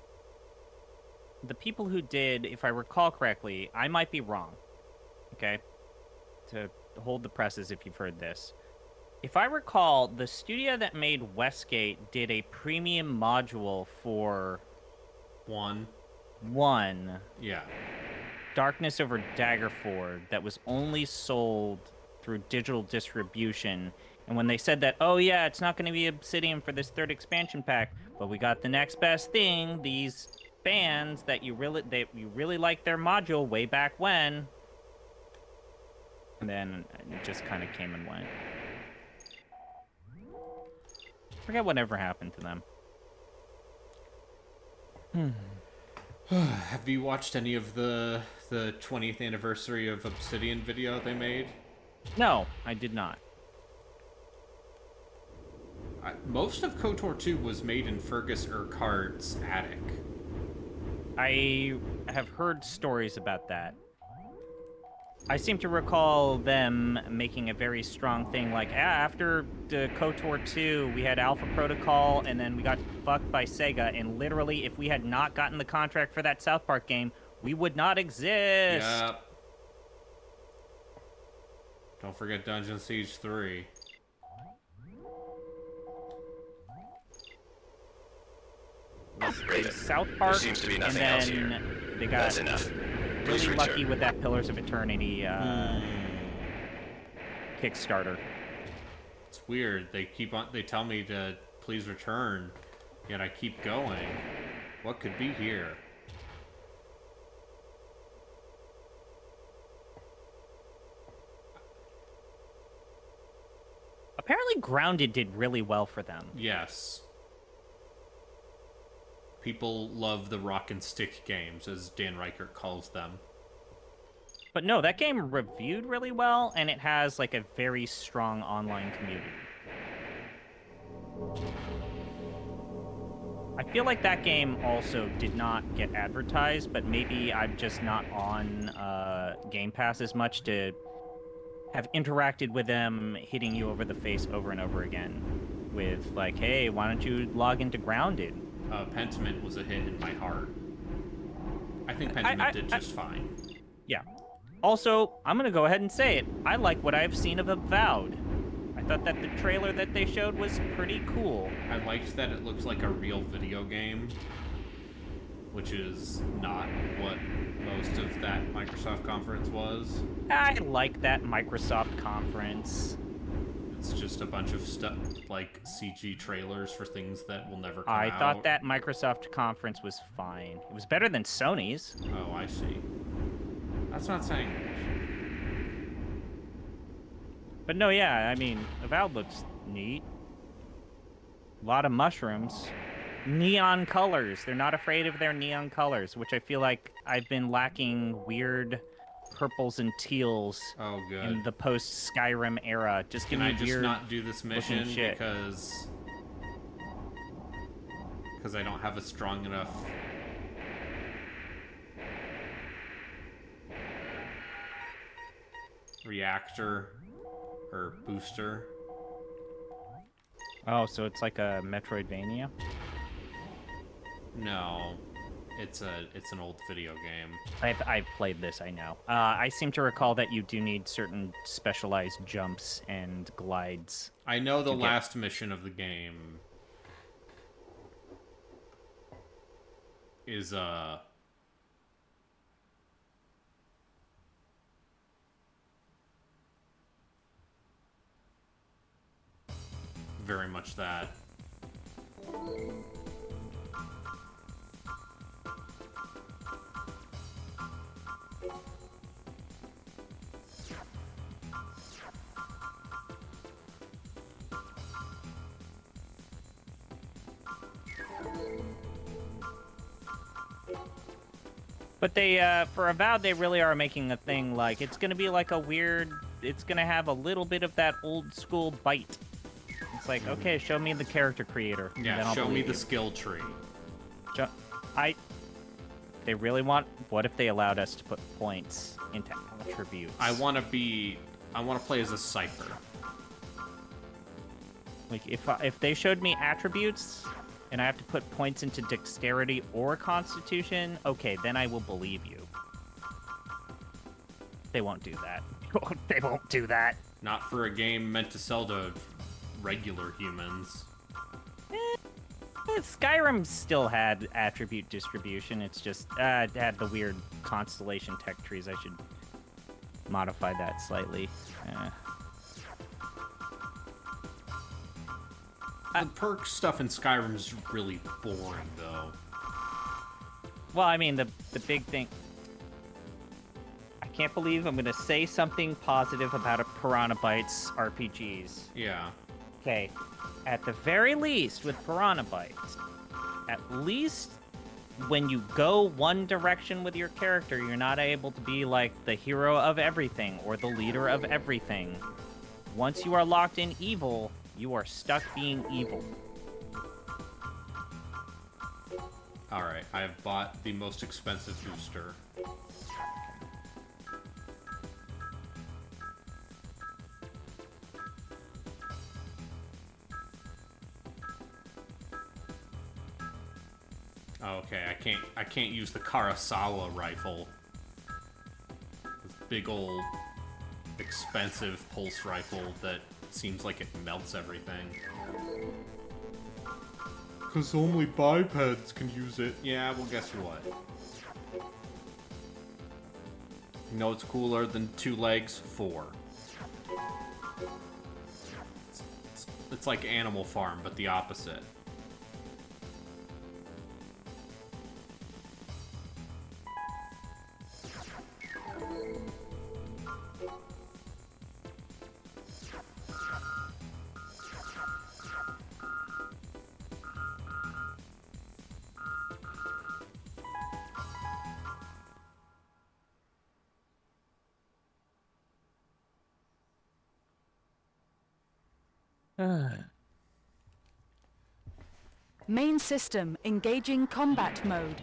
the people who did, if I recall correctly, I might be wrong. Okay, to hold the presses if you've heard this. If I recall, the studio that made Westgate did a premium module for One. one Yeah. Darkness over Daggerford that was only sold through digital distribution. And when they said that, oh yeah, it's not going to be Obsidian for this third expansion pack, but we got the next best thing, these fans that you really like their module way back when. And then it just kind of came and went. Forget whatever happened to them. Have you watched any of the 20th anniversary of Obsidian video they made? No, I did not. Most of KOTOR 2 was made in Fergus Urquhart's attic. I have heard stories about that. I seem to recall them making a very strong thing, like, after the KOTOR 2, we had Alpha Protocol, and then we got fucked by Sega, and literally, if we had not gotten the contract for that South Park game, we would not exist! Yep. Don't forget Dungeon Siege 3. Raven, South there Park, seems to be and nothing else then here. they got That's enough. Please really return. lucky with that Pillars of Eternity Kickstarter. It's weird. They tell me to please return, yet I keep going. What could be here? Apparently Grounded did really well for them. Yes. People love the rock and stick games, as Dan Reichert calls them. But no, that game reviewed really well, and it has, like, a very strong online community. I feel like that game also did not get advertised, but maybe I'm just not on Game Pass as much to have interacted with them hitting you over the face over and over again with, like, hey, why don't you log into Grounded? Pentiment was a hit in my heart. I think Pentiment did just fine. Yeah. Also, I'm going to go ahead and say it. I like what I've seen of Avowed. I thought that the trailer that they showed was pretty cool. I liked that it looks like a real video game, which is not what most of that Microsoft conference was. I like that Microsoft conference. It's just a bunch of stuff, like CG trailers for things that will never come out. I thought that Microsoft conference was fine. It was better than Sony's. Oh, I see. That's not saying much. But no, yeah, I mean, Avowed looks neat. A lot of mushrooms. Neon colors. They're not afraid of their neon colors, which I feel like I've been lacking weird purples and teals Oh, good. in the post-Skyrim era. Just give Can me I just weird not do this mission shit. because I don't have a strong enough reactor or booster? Oh, so it's like a Metroidvania? No, it's an old video game. I've played this, I know. I seem to recall that you do need certain specialized jumps and glides. I know the to get- last mission of the game is very much that. But they, for Avowed, they really are making a thing like it's gonna be like a weird. It's gonna have a little bit of that old school bite. It's like, okay, show me the character creator. and then Yeah, I'll show me believe the you. skill tree. They really want. What if they allowed us to put points into attributes? I want to play as a Cypher. Like if they showed me attributes and I have to put points into dexterity or constitution, okay, then I will believe you. They won't do that. They won't do that. Not for a game meant to sell to regular humans. Skyrim still had attribute distribution. It's just it had the weird constellation tech trees. I should modify that slightly. The perk stuff in Skyrim is really boring, though. Well, I mean, the big thing... I can't believe I'm going to say something positive about a Piranha Bytes RPGs. Yeah. Okay, at the very least, with Piranha Bytes, at least when you go one direction with your character, you're not able to be like the hero of everything or the leader of everything. Once you are locked in evil, you are stuck being evil. Alright, I have bought the most expensive booster. Okay, I can't use the Karasawa rifle. This big old expensive pulse rifle that seems like it melts everything. Cause only bipeds can use it. Yeah, well guess what? You know what's cooler than 2 legs? 4. It's like Animal Farm, but the opposite. Main system engaging combat mode.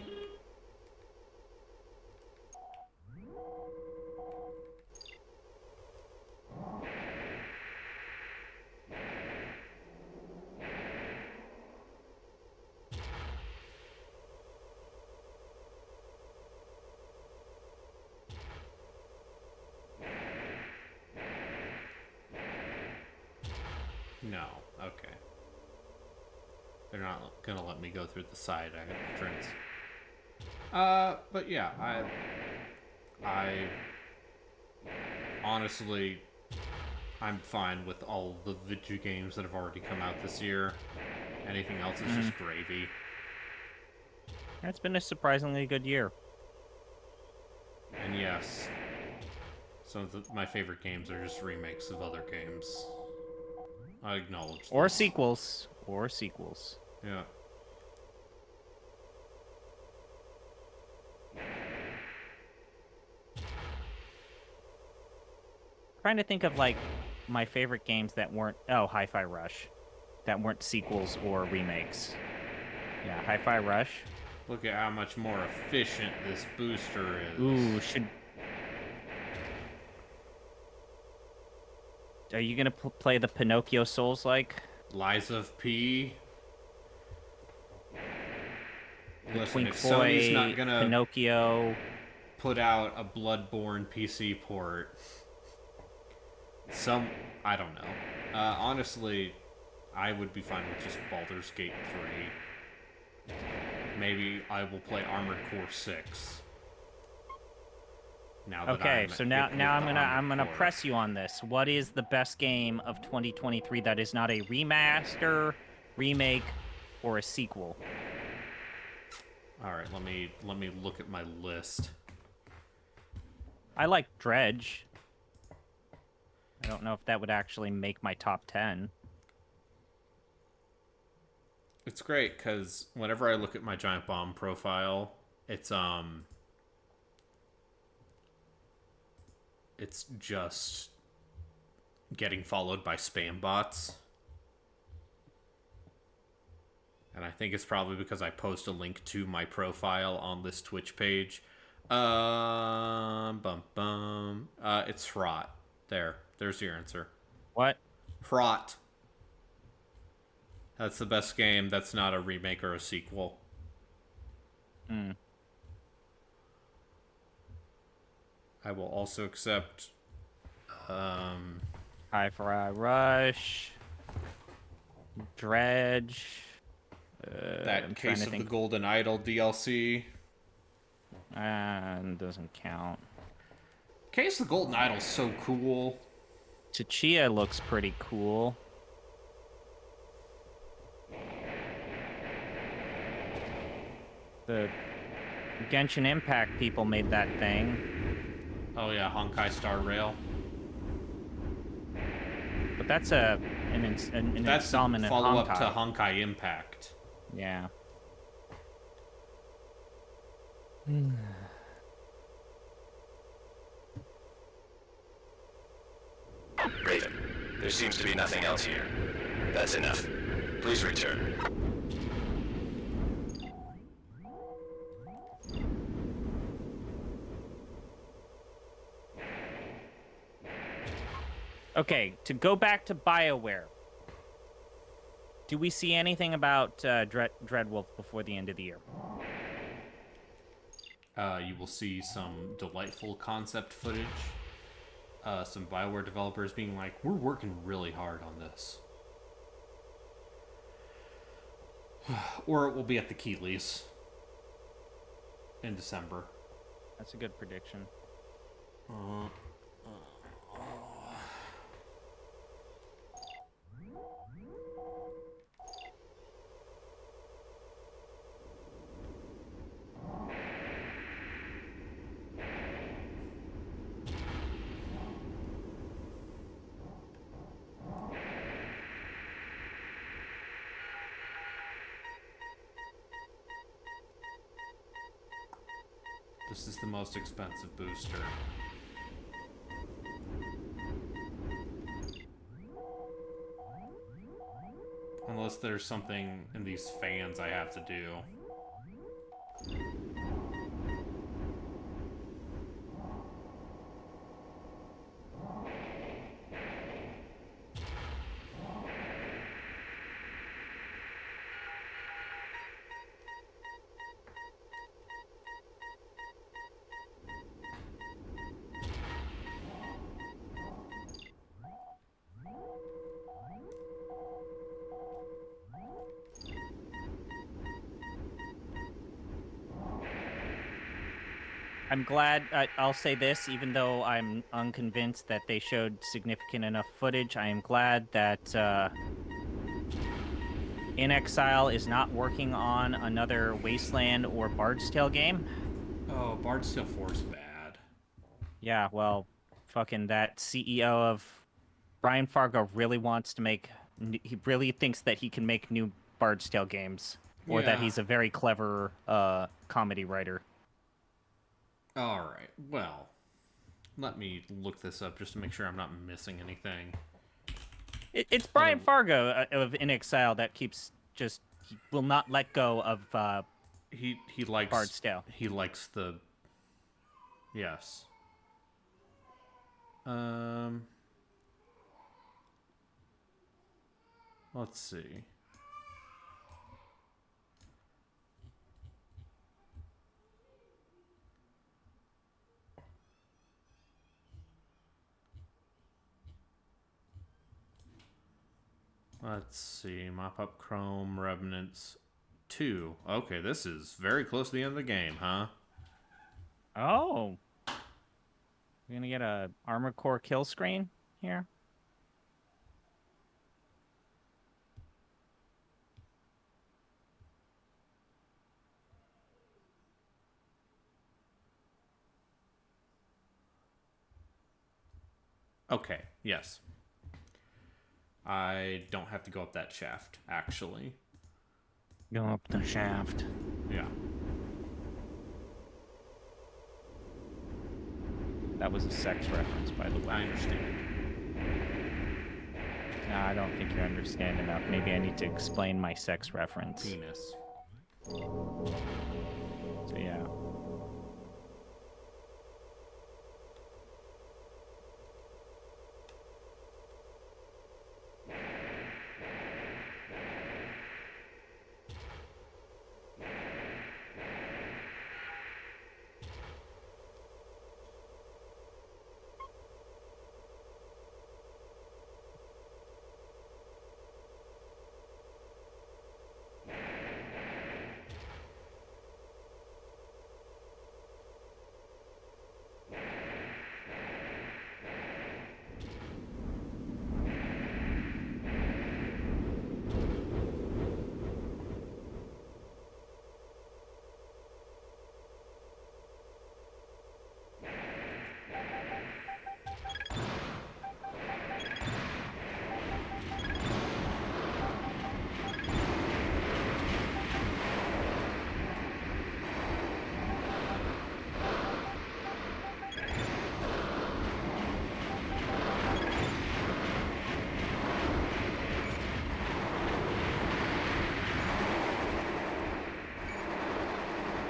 No, okay. They're not gonna let me go through the side entrance. But yeah, I honestly, I'm fine with all the video games that have already come out this year. Anything else is just gravy. It's been a surprisingly good year. And yes, some of my favorite games are just remakes of other games. I acknowledge Or this. sequels. Or sequels. Yeah. Trying to think of, like, my favorite games that weren't... Oh, Hi-Fi Rush. That weren't sequels or remakes. Yeah, Hi-Fi Rush. Look at how much more efficient this booster is. Ooh, should... Are you gonna play the Pinocchio Souls-like? Lies of P. Listen, Twink if Sony's Boy, not gonna Pinocchio... put out a Bloodborne PC port, I don't know. Honestly, I would be fine with just Baldur's Gate 3. Maybe I will play Armored Core 6. Now that Okay, I'm so equipped now with I'm the gonna Armored Core. press you on this. What is the best game of 2023 that is not a remaster, remake, or a sequel? All right, let me look at my list. I like Dredge. I don't know if that would actually make my top 10. It's great because whenever I look at my Giant Bomb profile, it's it's just getting followed by spam bots. And I think it's probably because I post a link to my profile on this Twitch page. It's Fraught. There's your answer. What? Fraught. That's the best game that's not a remake or a sequel. Hmm. I will also accept High Fry Rush. Dredge. that I'm trying Case to of the think. Golden Idol DLC. Doesn't count. Case of the Golden Idol's so cool. Tchia looks pretty cool. The Genshin Impact people made that thing. Oh yeah, Honkai Star Rail. But that's an That's installment the in follow-up Honkai. to Honkai Impact. Yeah. Raven, there seems to be nothing else here. That's enough. Please return. Okay, to go back to BioWare. Do we see anything about Dreadwolf before the end of the year? You will see some delightful concept footage. Some BioWare developers being like, we're working really hard on this. Or it will be at the Keeleys in December. That's a good prediction. This is the most expensive booster. Unless there's something in these fans I have to do. I'm glad, I'll say this, even though I'm unconvinced that they showed significant enough footage, I am glad that In Exile is not working on another Wasteland or Bard's Tale game. Oh, Bard's Tale 4's bad. Yeah, well, fucking that CEO of Brian Fargo really wants to make, he really thinks that he can make new Bard's Tale games, or that Yeah. he's a very clever comedy writer. Alright, well. Let me look this up just to make sure I'm not missing anything. It's Brian Fargo of In Exile that keeps just, he will not let go of He likes Bard's Tale. He likes the yes. Let's see. Let's see. Mop Up Chrome, Revenants 2. Okay, this is very close to the end of the game, huh? Oh. We're gonna get a Armored Core kill screen here. Okay, yes. I don't have to go up that shaft, actually. Go up the shaft. Yeah. That was a sex reference, by the way. I understand. No, I don't think you understand enough. Maybe I need to explain my sex reference. Penis. So yeah.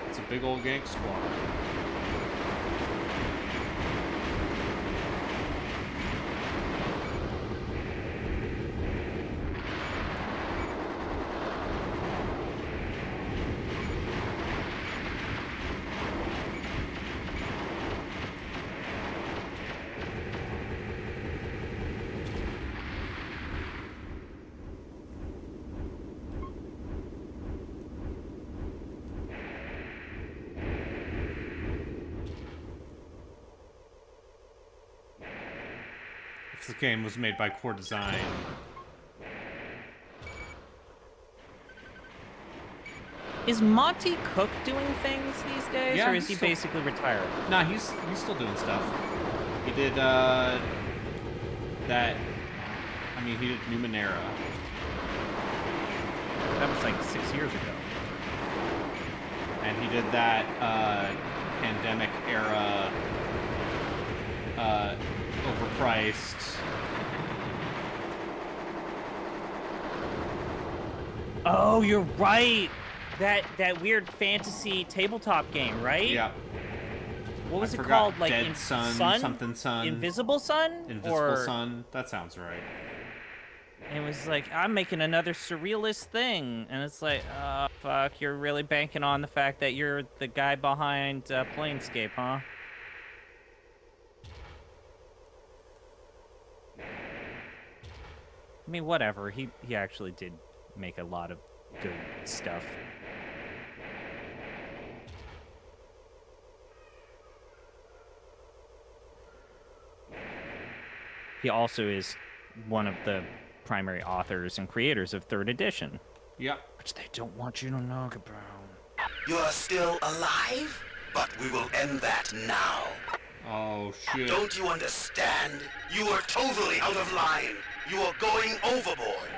It's a big old gank squad. If the game was made by Core Design, Is Monty Cook doing things these days, Yeah, or is he's he still- basically retired? nah, he's still doing stuff. He did that. I mean, he did Numenera. That was like 6 years ago. And he did that pandemic era overpriced. Oh, you're right. That weird fantasy tabletop game, right? Yeah. What was I it forgot. called? Like Dead Sun, something Sun. Invisible Sun? Invisible or... Sun. That sounds right. And it was like, I'm making another surrealist thing. And it's like, oh, fuck, you're really banking on the fact that you're the guy behind Planescape, huh? I mean, whatever. He actually did make a lot of good stuff. He also is one of the primary authors and creators of 3rd edition. Yep. Which they don't want you to know about. You are still alive? But we will end that now. Oh, shit. Don't you understand? You are totally out of line. You are going overboard.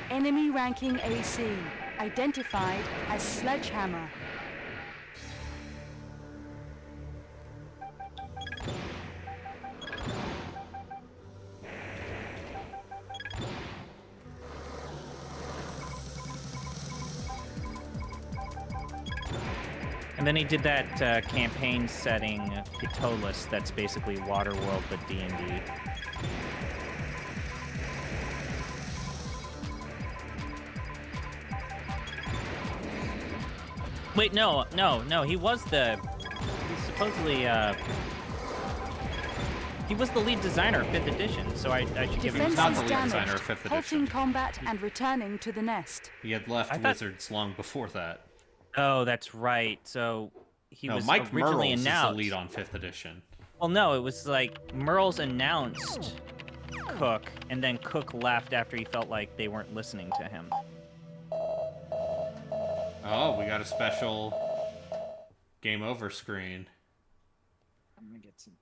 Enemy ranking AC. Identified as Sledgehammer. And then he did that campaign setting, Pitolis, that's basically Waterworld but D&D. Wait, no, he was he's supposedly, he was the lead designer of 5th edition, so I should give him Defenses not the lead damaged, designer of 5th edition. halting combat and returning to the nest. He had left I thought- Wizards long before that. Oh, that's right. So he No, was Mike originally Merles announced. is the lead on 5th edition. Well, no, it was like Merles announced Cook, and then Cook left after he felt like they weren't listening to him. Oh, we got a special game over screen. I'm gonna get some.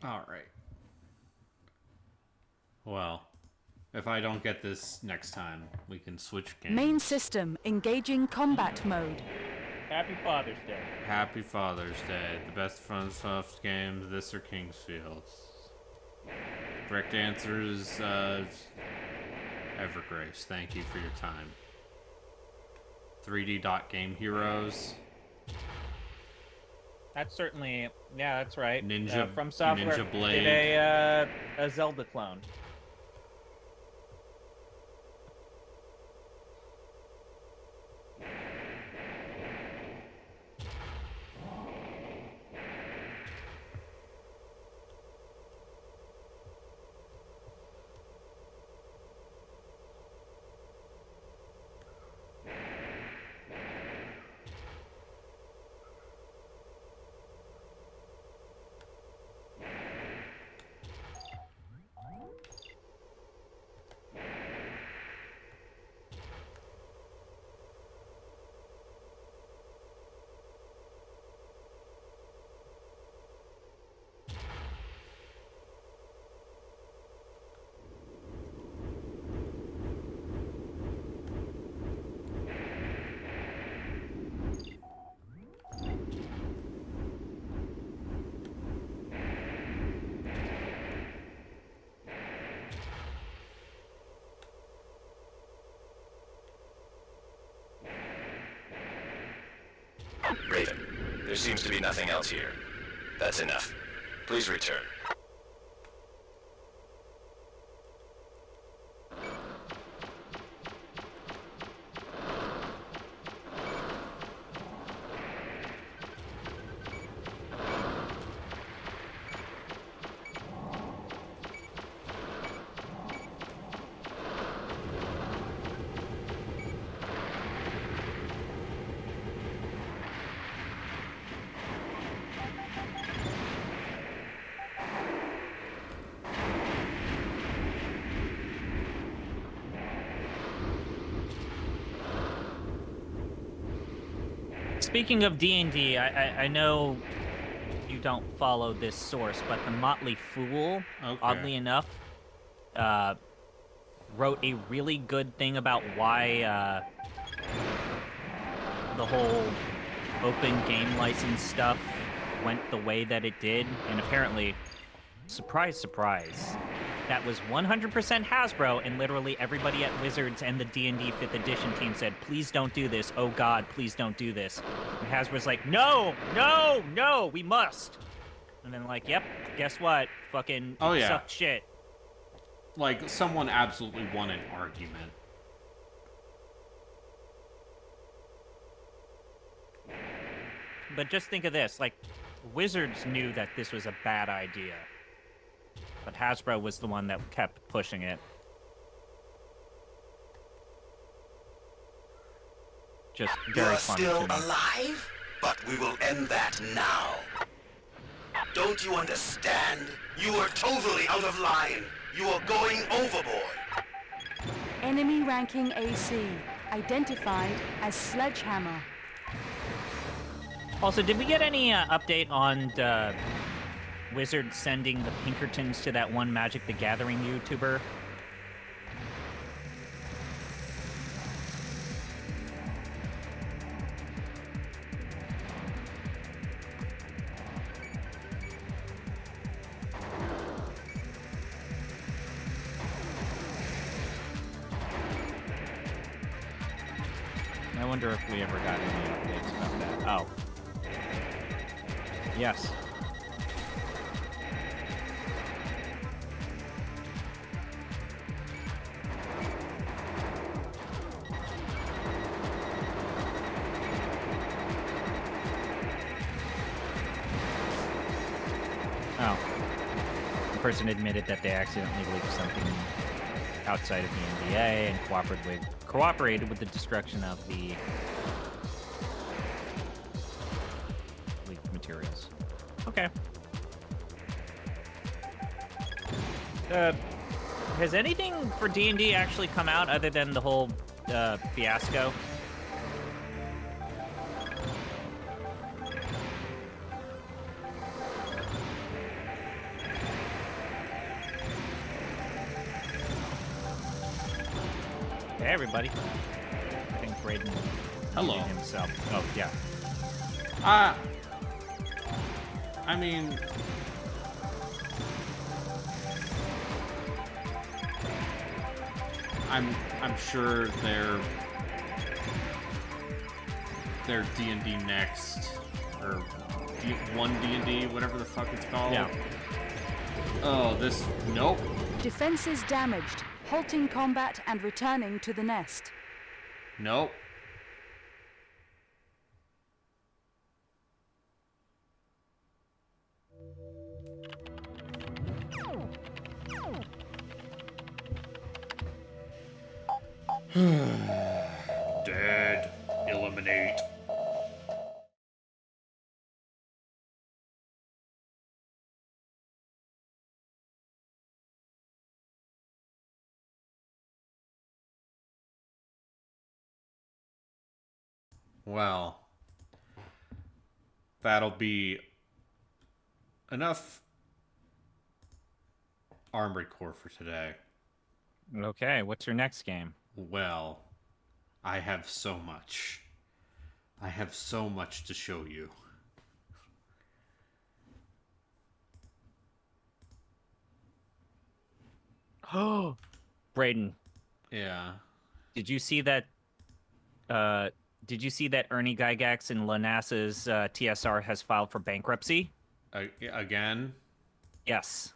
Alright. Well, if I don't get this next time, we can switch games. Main system engaging combat mode. Happy Father's Day. Happy Father's Day. The best fun soft games, this or Kingsfield. Correct answer is Evergrace. Thank you for your time. 3D Dot Game Heroes. That's certainly, yeah, that's right. Ninja From Software Ninja Blade. did a Zelda clone. Raven, there seems to be nothing else here. That's enough. Please return. Speaking of D&D, I know you don't follow this source, but the Motley Fool, Okay. oddly enough, wrote a really good thing about why the whole open game license stuff went the way that it did, and apparently, surprise, surprise, that was 100% Hasbro, and literally everybody at Wizards and the D&D 5th edition team said, please don't do this, oh god, please don't do this. And Hasbro's like, no, no, no, we must. And then like, yep, guess what? Fucking Oh, yeah. sucked shit. Like, someone absolutely won an argument. But just think of this, like, Wizards knew that this was a bad idea. But Hasbro was the one that kept pushing it. Just very You're funny still to me. alive? But we will end that now. Don't you understand? You are totally out of line. You are going overboard. Enemy ranking AC. Identified as Sledgehammer. Also, did we get any update on Wizards sending the Pinkertons to that one Magic the Gathering YouTuber? I wonder if we ever got any updates about that. Oh. Yes. Oh. The person admitted that they accidentally leaked something outside of the NDA and cooperated with the destruction of the leaked materials. Okay. Has anything for D&D actually come out other than the whole fiasco? everybody. I think Braden Hello. muted himself. Oh, yeah. I mean, I'm sure they're D&D Next or one D&D, whatever the fuck it's called. Yeah. Oh, nope. Defenses damaged. Halting combat and returning to the nest. Nope. Dead. Eliminate. Well, that'll be enough Armored Core for today. Okay, what's your next game? Well, I have so much. I have so much to show you. Oh, Braden, Yeah. did you see that? Did you see that Ernie Gygax and LaNASA's TSR has filed for bankruptcy? Again? Yes.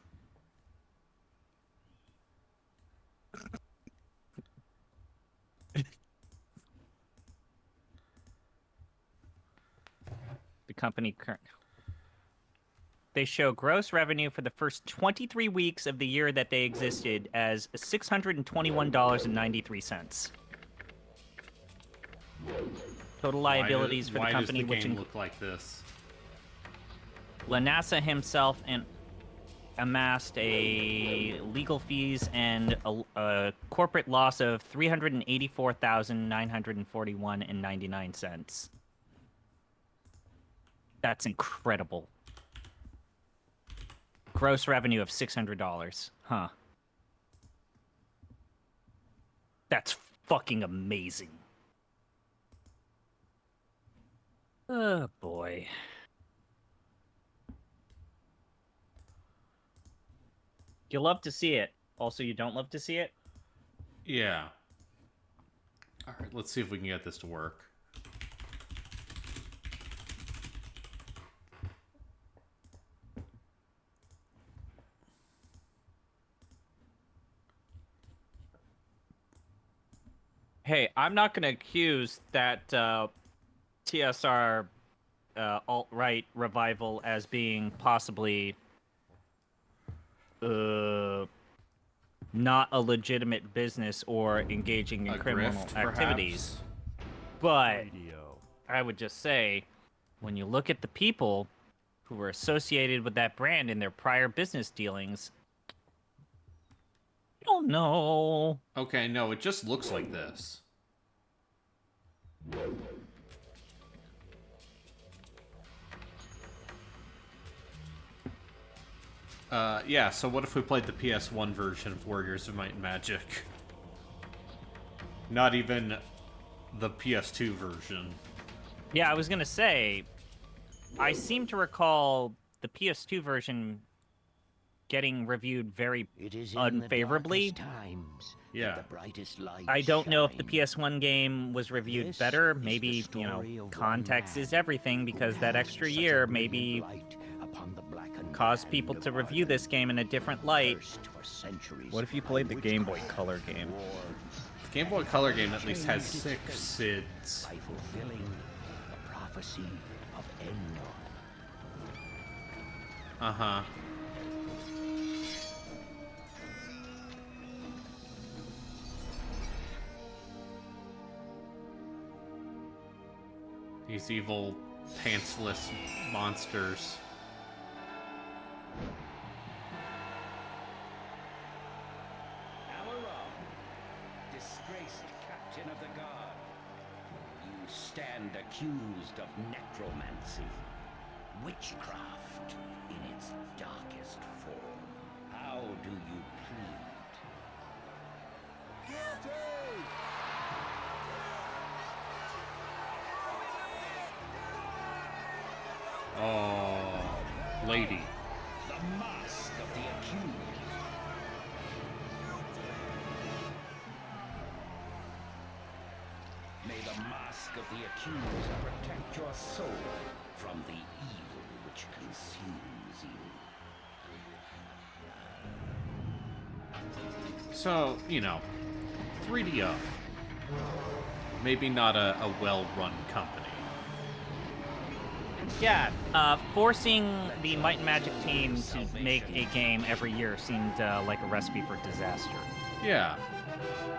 The company they show gross revenue for the first 23 weeks of the year that they existed as $621.93. Total liabilities for the company, why does the game look like this? LaNASA himself amassed a legal fees and a corporate loss of $384,941.99. That's incredible. Gross revenue of $600. Huh. That's fucking amazing. Oh, boy. You love to see it. Also, you don't love to see it? Yeah. All right, let's see if we can get this to work. Hey, I'm not going to accuse that TSR alt-right revival as being possibly not a legitimate business or engaging in criminal grift, activities. perhaps? But I would just say, when you look at the people who were associated with that brand in their prior business dealings, I don't know. Okay, no, it just looks like this. Yeah, so what if we played the PS1 version of Warriors of Might and Magic? Not even the PS2 version. Yeah, I was gonna say, I seem to recall the PS2 version getting reviewed very unfavorably. Yeah. I don't know if the PS1 game was reviewed better. Maybe, you know, context is everything, because that extra year maybe caused people to review this game in a different light. What if you played the Game Boy Color game? The Game Boy Color game at least has 6 SIDS. By fulfilling the prophecy of Endor. Uh-huh. These evil, pantsless monsters. Amaram, disgraced captain of the guard. You stand accused of necromancy, witchcraft in its darkest form. How do you plead? Guilty! Oh, lady. The mask of the accused. May the mask of the accuser protect your soul from the evil which consumes you. So, 3DO. Maybe not a well-run company. Yeah, forcing the Might and Magic team to make a game every year seemed like a recipe for disaster. Yeah.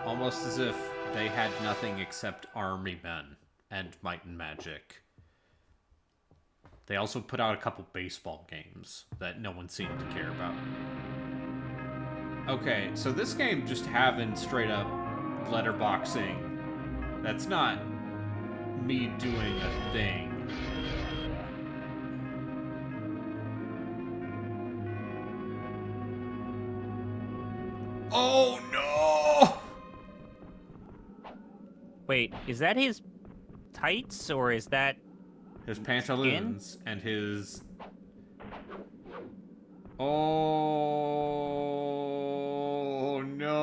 Almost as if they had nothing except Army Men and Might and Magic. They also put out a couple baseball games that no one seemed to care about. Okay, so this game just having straight up letterboxing, that's not me doing a thing. Oh no! Wait, is that his tights or is that His pantaloons and his... Oh no!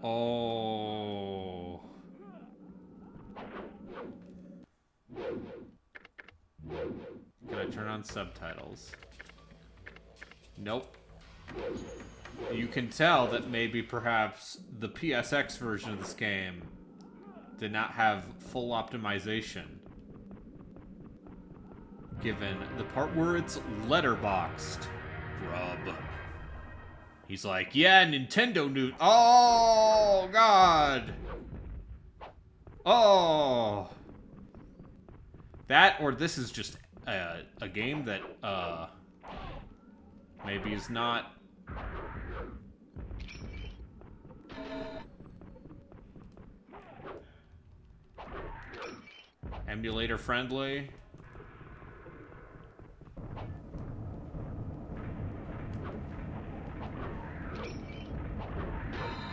Oh. Can I turn on subtitles? Nope. You can tell that maybe perhaps the PSX version of this game did not have full optimization, given the part where it's letterboxed. Grub. He's like, yeah, Nintendo knew. Oh, God. Oh. That, or this is just a game that, maybe is not... emulator friendly.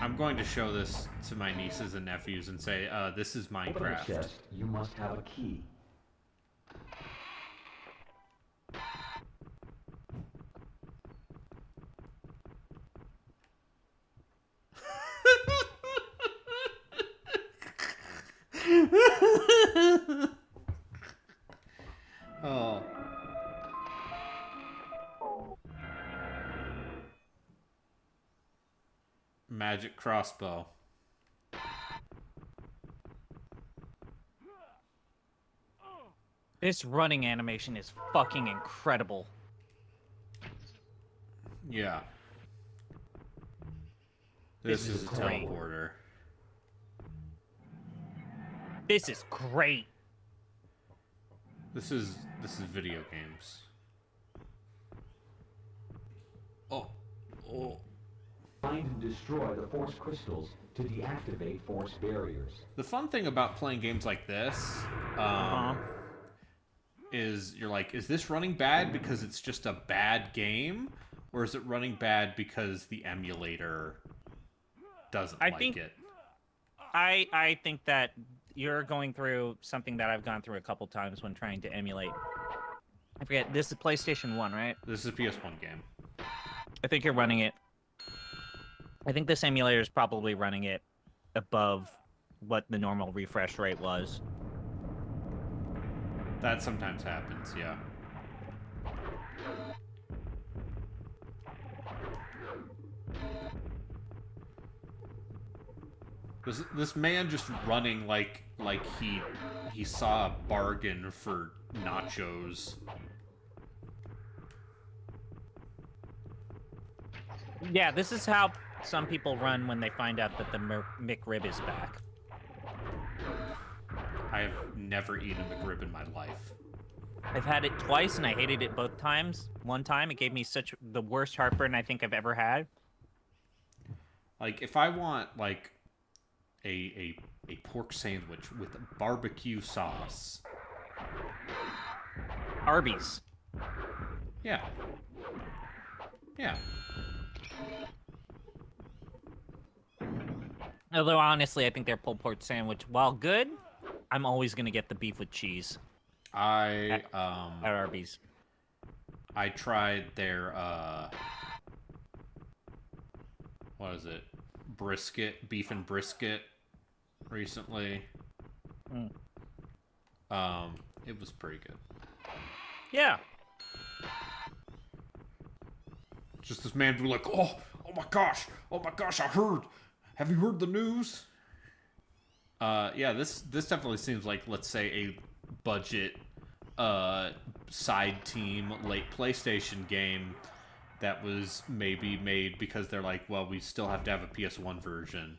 I'm going to show this to my nieces and nephews and say, this is Open the Minecraft. chest, you must have a key. Oh. Magic crossbow. This running animation is fucking incredible. Yeah. This is a great. teleporter. This is great. This is video games. Oh. Oh. Find and destroy the force crystals to deactivate force barriers. The fun thing about playing games like this, is you're like, is this running bad because it's just a bad game? Or is it running bad because the emulator doesn't like it? I think that you're going through something that I've gone through a couple times when trying to emulate. I forget, this is PlayStation 1, right? This is a PS1 game. I think you're running it. I think this emulator is probably running it above what the normal refresh rate was. That sometimes happens, yeah. This man just running like he saw a bargain for nachos. Yeah, this is how some people run when they find out that the McRib is back. I have never eaten a McRib in my life. I've had it twice and I hated it both times. One time it gave me the worst heartburn I think I've ever had. Like if I want like a pork sandwich with barbecue sauce. Arby's. Yeah. Yeah. Although honestly, I think their pulled pork sandwich, while good, I'm always gonna get the beef with cheese I at Arby's. I tried their what is it? Brisket, beef and brisket recently. It was pretty good. Yeah. Just this man be like, oh my gosh, I heard. Have you heard the news? Yeah, this definitely seems like, let's say, a budget side team late PlayStation game that was maybe made because they're like, well, we still have to have a PS1 version.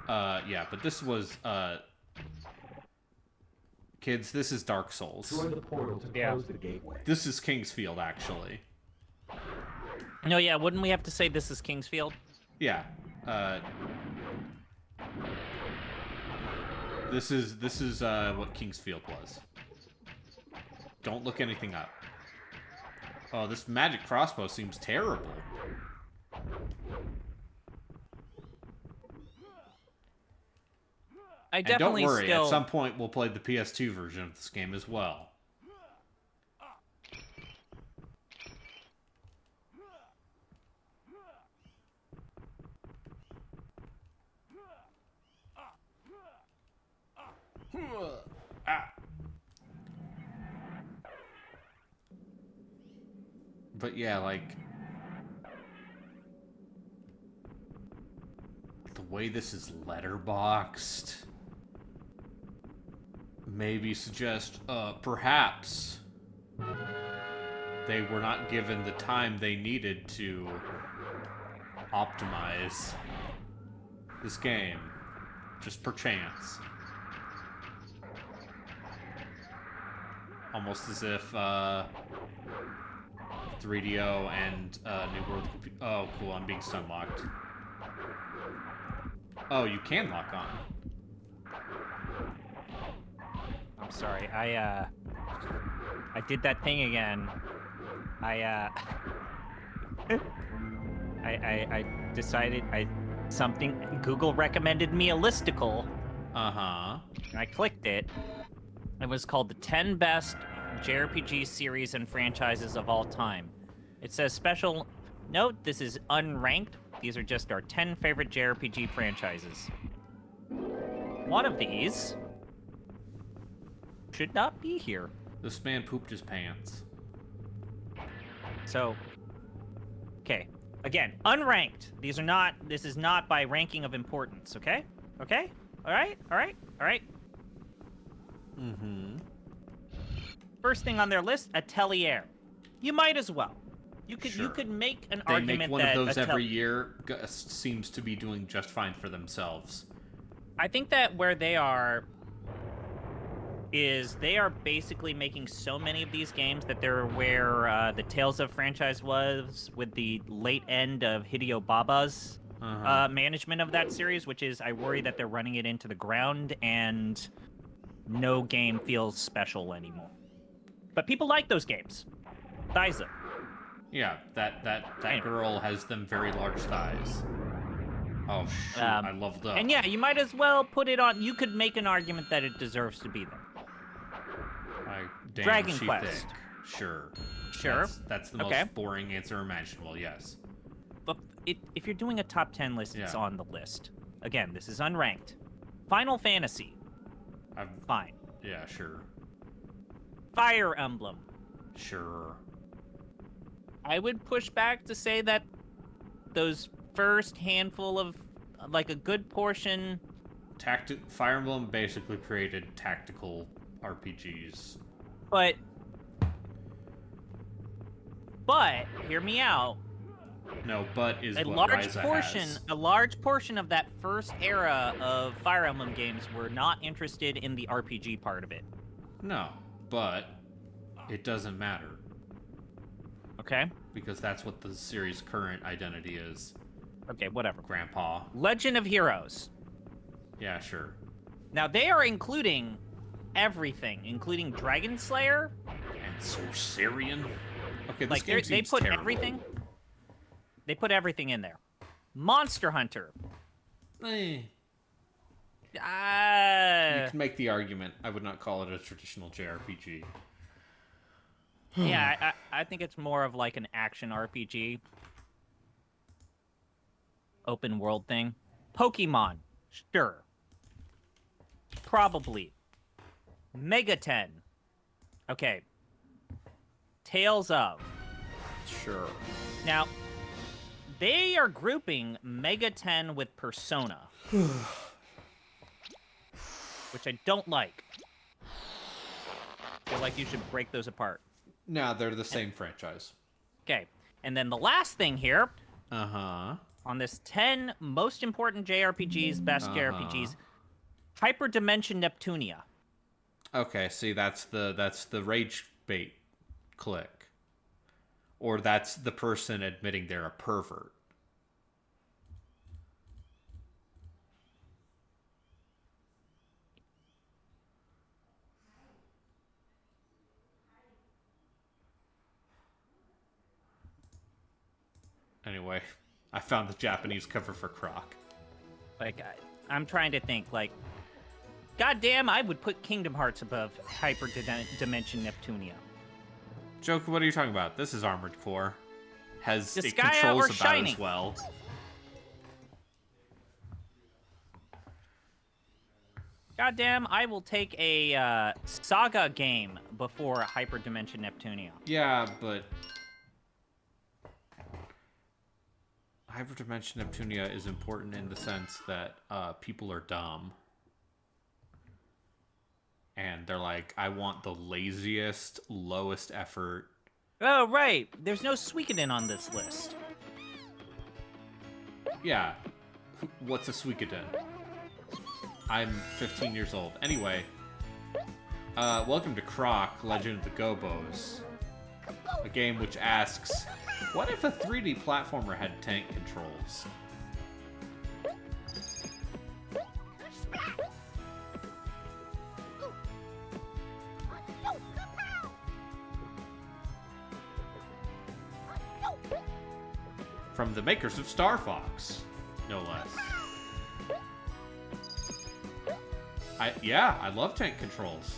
Yeah, but this was kids, this is Dark Souls. Destroy the portal to close the gateway. This is Kingsfield, actually. No, yeah, wouldn't we have to say this is Kingsfield? Yeah. This is what Kingsfield was. Don't look anything up. Oh, this magic crossbow seems terrible. I And definitely don't worry, still... at some point we'll play the PS2 version of this game as well. But yeah, like, the way this is letterboxed maybe suggest perhaps they were not given the time they needed to optimize this game, just perchance. Almost as if 3DO and New World... Oh, cool, I'm being stun locked. Oh, you can lock on. I'm sorry, I did that thing again. I decided Google recommended me a listicle. Uh-huh. And I clicked it. It was called the 10 best JRPG series and franchises of all time. It says special note, this is unranked. These are just our 10 favorite JRPG franchises. One of these should not be here. This man pooped his pants. So, okay. Again, unranked. This is not by ranking of importance, okay? Okay? Alright? Mm-hmm. First thing on their list, Atelier. You might as well. You Sure. could make an They argument make one that of those every year. Seems to be doing just fine for themselves. I think that where they are is they are basically making so many of these games that they're where the Tales of franchise was with the late end of Hideo Baba's management of that series, which is I worry that they're running it into the ground and no game feels special anymore. But people like those games. Thighs them. Yeah, that girl has them very large thighs. Oh shoot, I love that. And yeah, you might as well put it on. You could make an argument that it deserves to be there. Damn, Dragon she Quest. thick. Sure. Sure. That's the Okay. most boring answer imaginable, yes. But if you're doing a top 10 list, it's Yeah. on the list. Again, this is unranked. Final Fantasy. Fine. Yeah, sure. Fire Emblem. Sure. I would push back to say that those first handful of, like a good portion... Fire Emblem basically created tactical RPGs. But, hear me out. No, but is A what large Ryza portion, has. a large portion of that first era of Fire Emblem games were not interested in the RPG part of it. No, but it doesn't matter. Okay? Because that's what the series' current identity is. Okay, whatever. Grandpa. Legend of Heroes. Yeah, sure. Now, they are including everything, including Dragon Slayer. And Sorcerian. Okay, this Like, game they seems put terrible. everything. They put everything in there. Monster Hunter. You Uh, can make the argument. I would not call it a traditional JRPG. yeah, I think it's more of like an action RPG. Open world thing. Pokemon. Sure. Probably. Mega 10. Okay. Tales of. Sure. Now, they are grouping Mega 10 with Persona. Which I don't like. I feel like you should break those apart. No, they're the same franchise. Okay. And then the last thing here, Uh-huh. on this 10 most important JRPGs, best JRPGs, Hyperdimension Neptunia. Okay, see, that's the rage bait click. Or that's the person admitting they're a pervert. Anyway, I found the Japanese cover for Croc. Like, I'm trying to think, like, goddamn, I would put Kingdom Hearts above Hyperdimension Neptunia. Joke, what are you talking about? This is Armored Core. It Disgaea controls or about Shining? as well. Goddamn, I will take a Saga game before Hyperdimension Neptunia. Yeah, but Hyperdimension Neptunia is important in the sense that people are dumb. And they're like, I want the laziest, lowest effort. Oh, right. There's no Suikoden on this list. Yeah. What's a Suikoden? I'm 15 years old. Anyway, welcome to Croc, Legend of the Gobos. A game which asks, what if a 3D platformer had tank controls? From the makers of Star Fox, no less. I love tank controls.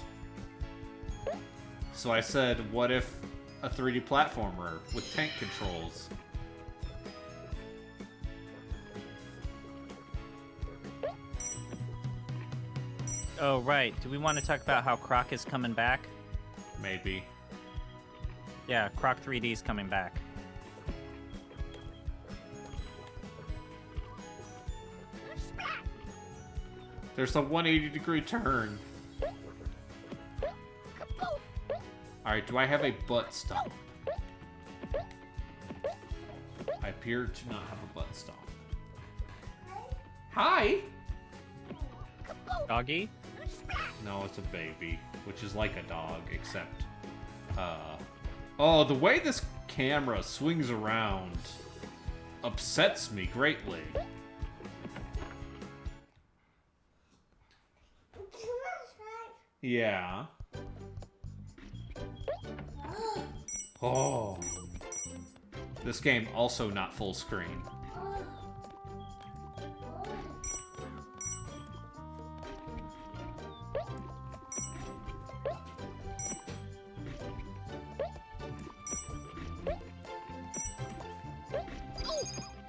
So I said, what if a 3D platformer with tank controls? Oh, right. Do we want to talk about how Croc is coming back? Maybe. Yeah, Croc 3D is coming back. There's a 180-degree turn. Alright, do I have a butt stomp? I appear to not have a butt stomp. Hi! Doggy? No, it's a baby, which is like a dog, except... Oh, the way this camera swings around upsets me greatly. Yeah. Oh. This game also not full screen.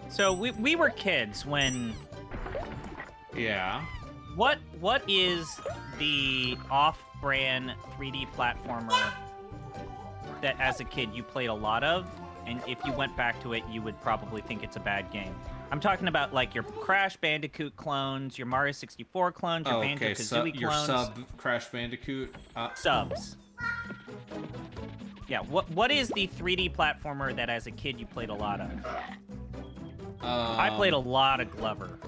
So we were kids when... Yeah. What is the off-brand 3D platformer that as a kid you played a lot of, and if you went back to it you would probably think it's a bad game? I'm talking about like your Crash Bandicoot clones, your Mario 64 clones, your Banjo-Kazooie your clones. sub Crash Bandicoot. Subs. Yeah, what is the 3D platformer that as a kid you played a lot of? I played a lot of Glover.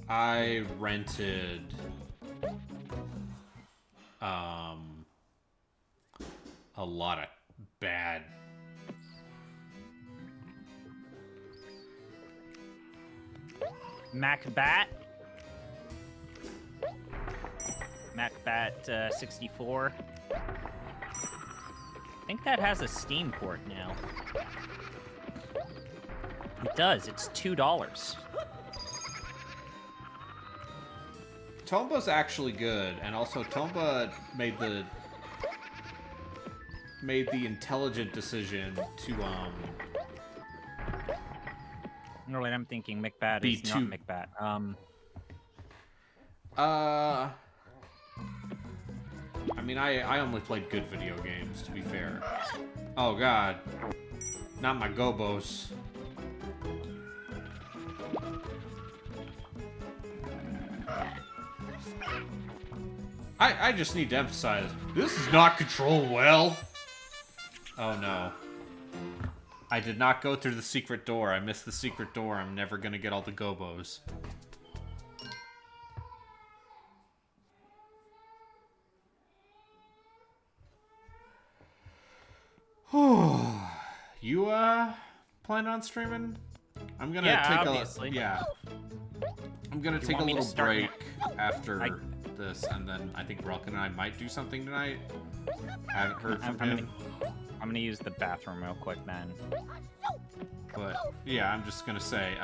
I rented a lot of bad Macbat 64. I think that has a Steam port now. It does. It's $2. Tomba's actually good, and also Tomba made the intelligent decision to No, wait, I'm thinking McBat Be is too- not McBat. I mean, I only played good video games, to be fair. Oh god. Not my gobos. I just need to emphasize, this is not controlled well. Oh no. I did not go through the secret door. I missed the secret door. I'm never gonna get all the gobos. You, plan on streaming? I'm gonna take obviously. I'm gonna take a want me to little start break after this, and then I think Relkin and I might do something tonight. I haven't heard from him. I'm gonna use the bathroom real quick, then. But, yeah, I'm just gonna say,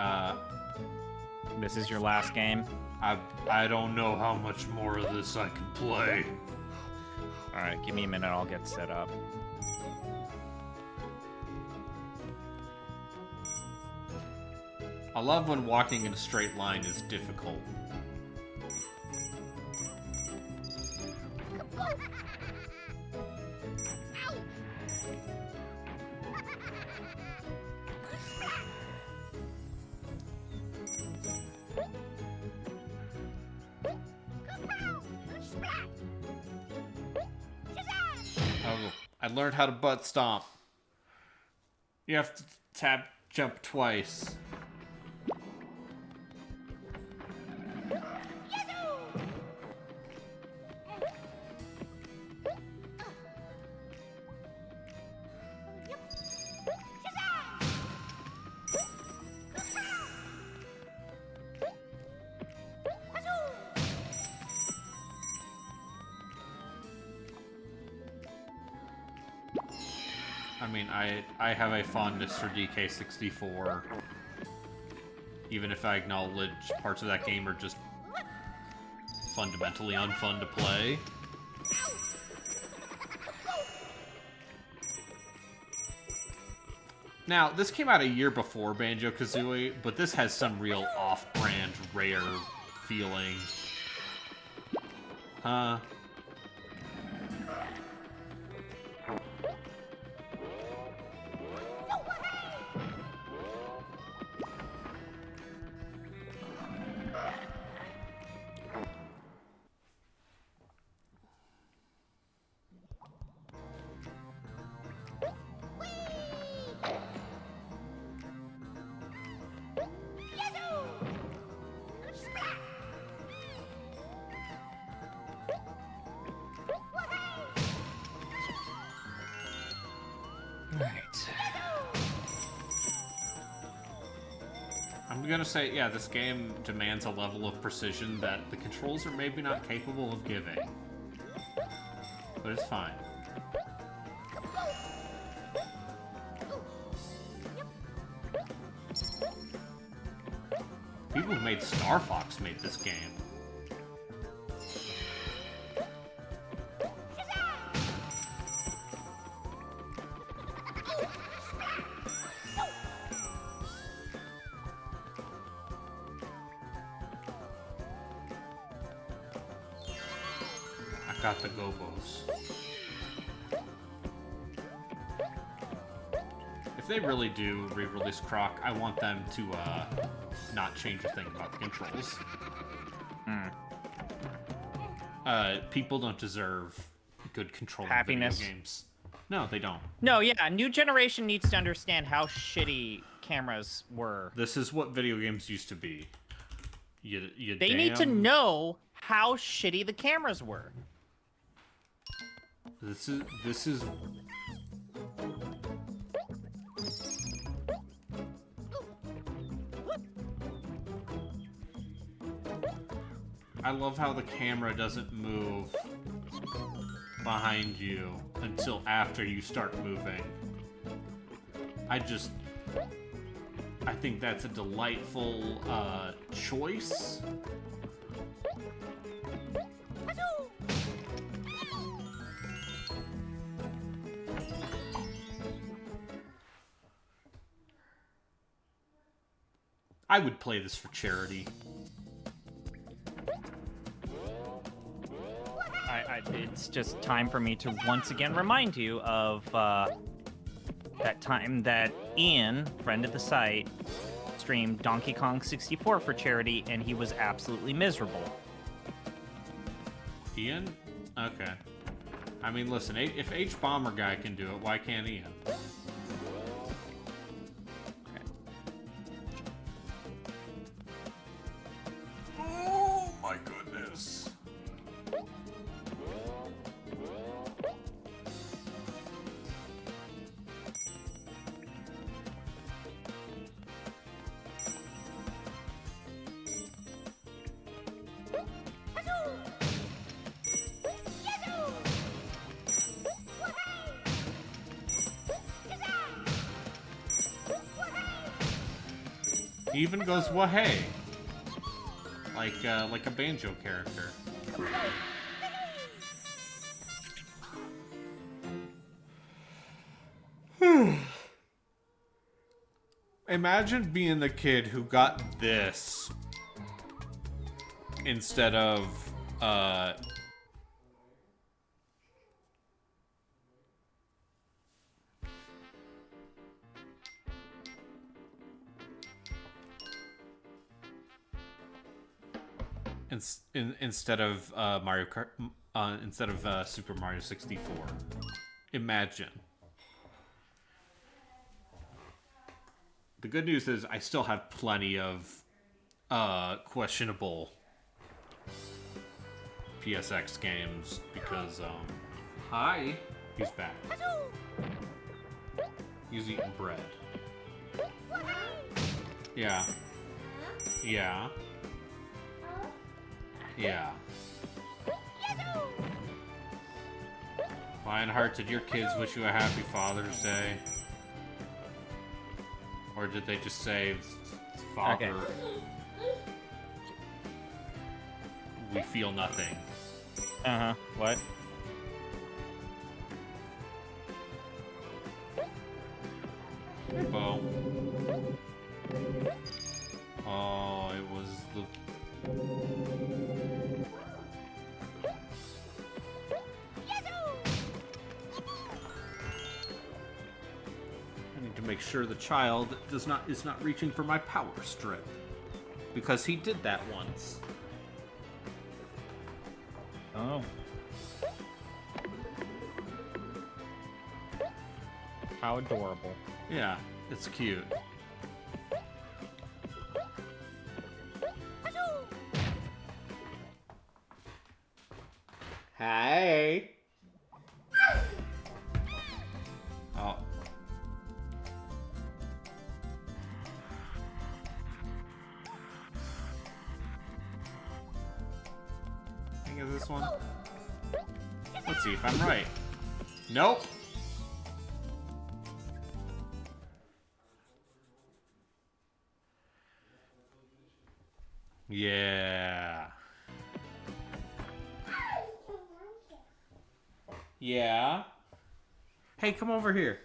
This is your last game? I don't know how much more of this I can play. Alright, give me a minute, I'll get set up. I love when walking in a straight line is difficult. Oh, I learned how to butt stomp. You have to jump twice. I mean, I have a fondness for DK64. Even if I acknowledge parts of that game are just fundamentally unfun to play. Now, this came out a year before Banjo-Kazooie, but this has some real off-brand, rare feeling. Huh? I'm gonna say, yeah, this game demands a level of precision that the controls are maybe not capable of giving. But it's fine. People who made Star Fox made this game. Got the gobos. If they really do re-release Croc, I want them to not change a thing about the controls. People don't deserve good control in video games. No, they don't. No, yeah, a new generation needs to understand how shitty cameras were. This is what video games used to be. They need to know how shitty the cameras were. This is I love how the camera doesn't move behind you until after you start moving. I think that's a delightful choice. I would play this for charity. It's just time for me to once again remind you of that time that Ian, friend of the site, streamed Donkey Kong 64 for charity, and he was absolutely miserable. Ian? Okay. I mean, listen, if H-Bomber guy can do it, why can't Ian? Oh my goodness. He even goes wah-hey. Like a banjo character. Imagine being the kid who got this instead of instead of Mario Kart, instead of Super Mario 64. Imagine. The good news is I still have plenty of questionable PSX games because hi, he's back. He's eating bread. Yeah. Yeah. Yeah. Lionheart, did your kids wish you a happy Father's Day? Or did they just say, Father, Okay. we feel nothing? Uh-huh. What? Bo. Oh, it was the... I need to make sure the child is not reaching for my power strip. Because he did that once. Oh. How adorable. Yeah, it's cute. Hey. Oh. I think it's this one. Let's see if I'm right. Nope. Yeah. Yeah. Hey, come over here.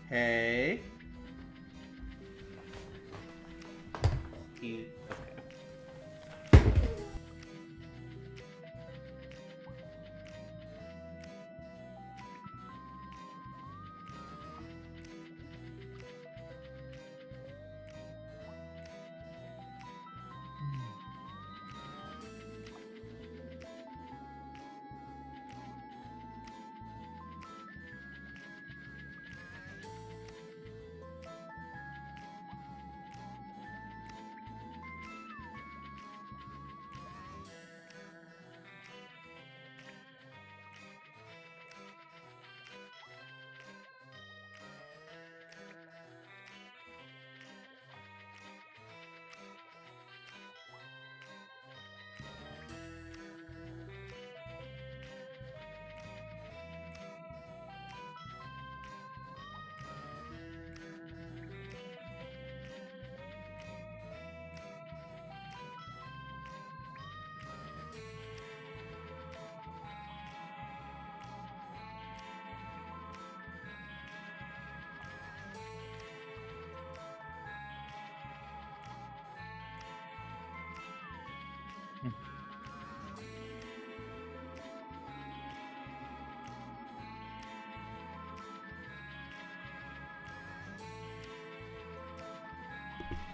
Hey. Okay.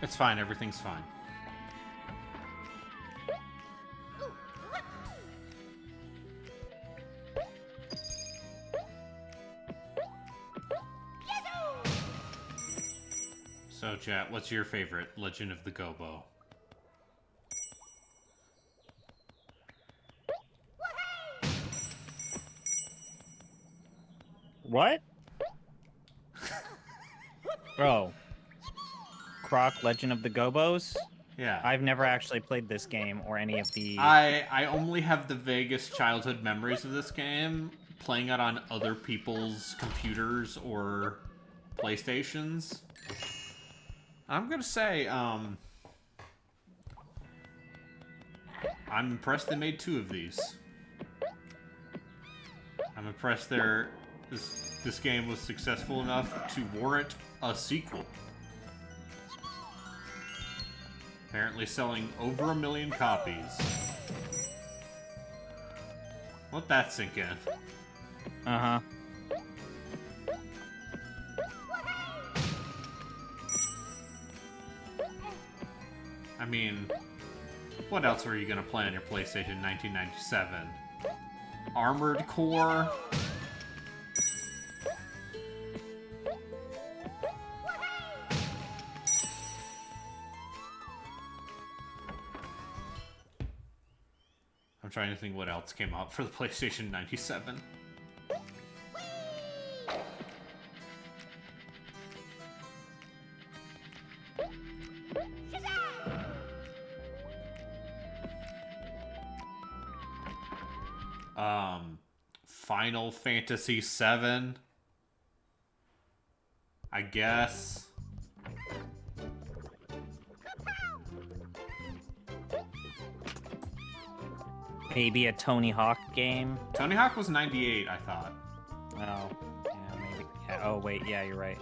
It's fine. Everything's fine. So, chat, what's your favorite Legend of the Gobo? What? Bro. Croc Legend of the Gobos? Yeah. I've never actually played this game or any of the... I only have the vaguest childhood memories of this game, playing it on other people's computers or PlayStations. I'm gonna say, I'm impressed they made 2 of these. I'm impressed this game was successful enough to warrant a sequel. Apparently selling over 1 million copies. Let that sink in. Uh-huh. I mean, what else were you gonna play on your PlayStation in 1997? Armored Core? I'm trying to think what else came out for the PlayStation 97. Final Fantasy VII, I guess. Maybe a Tony Hawk game? Tony Hawk was 98, I thought. Oh, yeah, maybe. Yeah, oh, wait, yeah, you're right.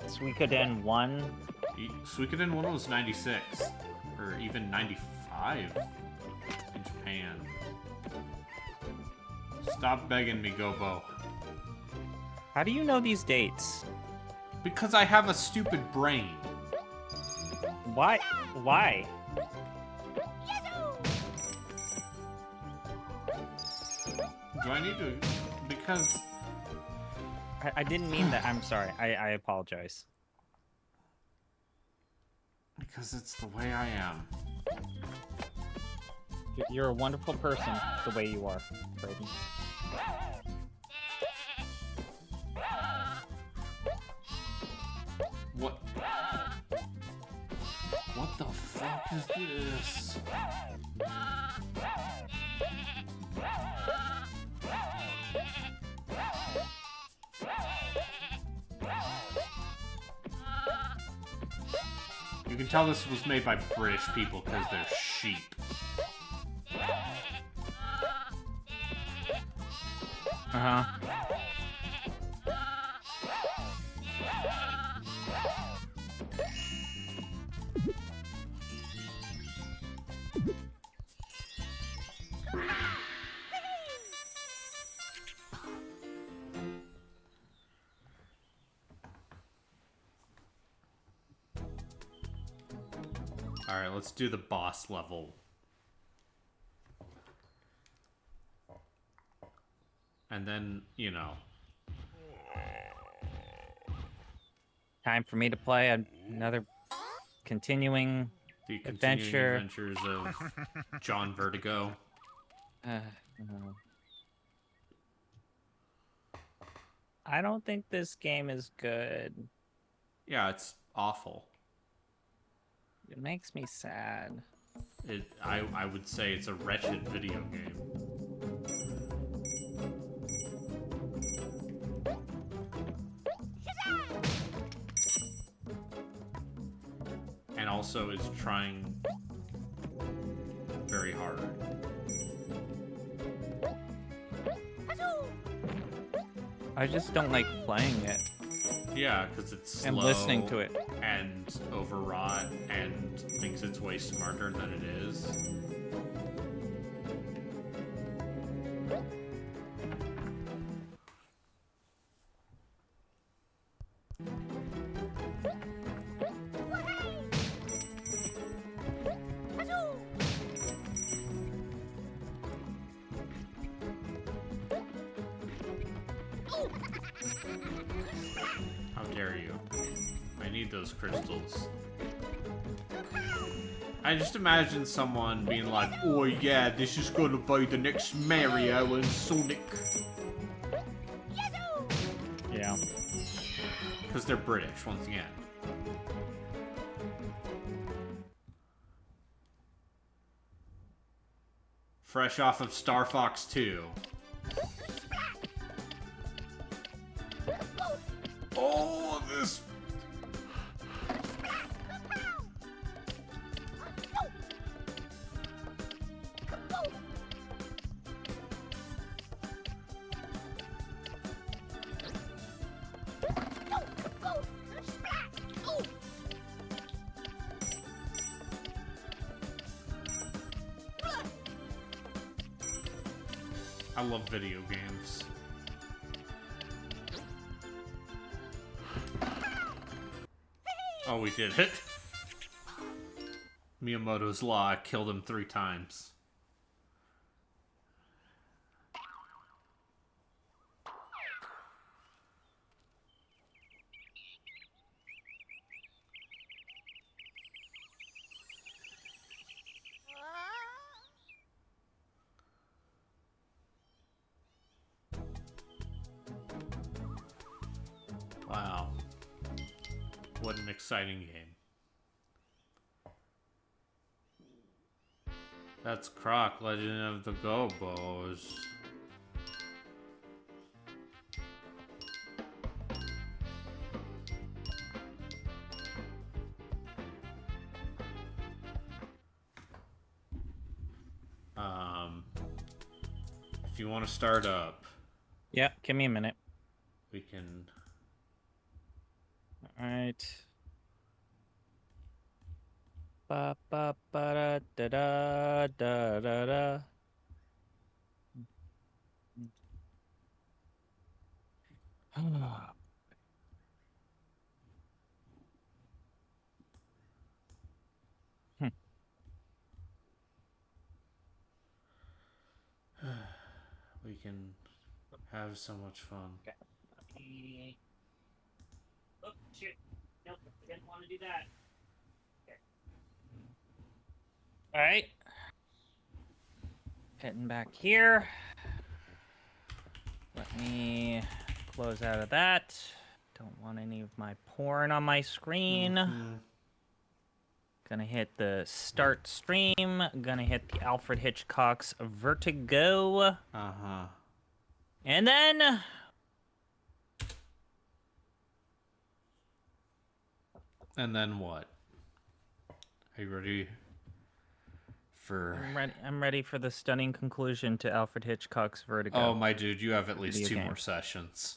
Suikoden 1? Suikoden 1 was 96, or even 95 in Japan. Stop begging me, Gobo. How do you know these dates? Because I have a stupid brain. Why? Why? Do I need to... Because... I didn't mean that. I'm sorry. I apologize. Because it's the way I am. You're a wonderful person the way you are, Brayden. What? What the fuck is this? You can tell this was made by British people because they're sheep. Uh-huh. Alright, let's do the boss level. And then, you know. Time for me to play another continuing The continuing adventure. adventures of John Vertigo. No. I don't think this game is good. Yeah, it's awful. It makes me sad. I would say it's a wretched video game. And also is trying very hard. I just don't like playing it. Yeah, because it's slow And listening to it. and overwrought and thinks it's way smarter than it is. How dare you? I need those crystals. I just imagine someone being like, oh yeah, this is gonna be the next Mario and Sonic. Yeah. Because they're British, once again. Fresh off of Star Fox 2. Oh, this... I love video games. Oh, we did it. Miyamoto's Law killed him 3 times. Wow. What an exciting game. That's Croc, Legend of the Gobos. If you want to start up, Yeah, give me a minute. we can... Alright. Ba ba ba da da da da da. we can have so much fun. Oh shit! Nope, I didn't want to do that. All right. Heading back here. Let me close out of that. Don't want any of my porn on my screen. Gonna hit the start stream. Gonna hit the Alfred Hitchcock's Vertigo. Uh-huh. And then... And then what? Are you ready for... I'm ready for the stunning conclusion to Alfred Hitchcock's Vertigo. Oh, my dude, you have at least Video 2 game. more sessions.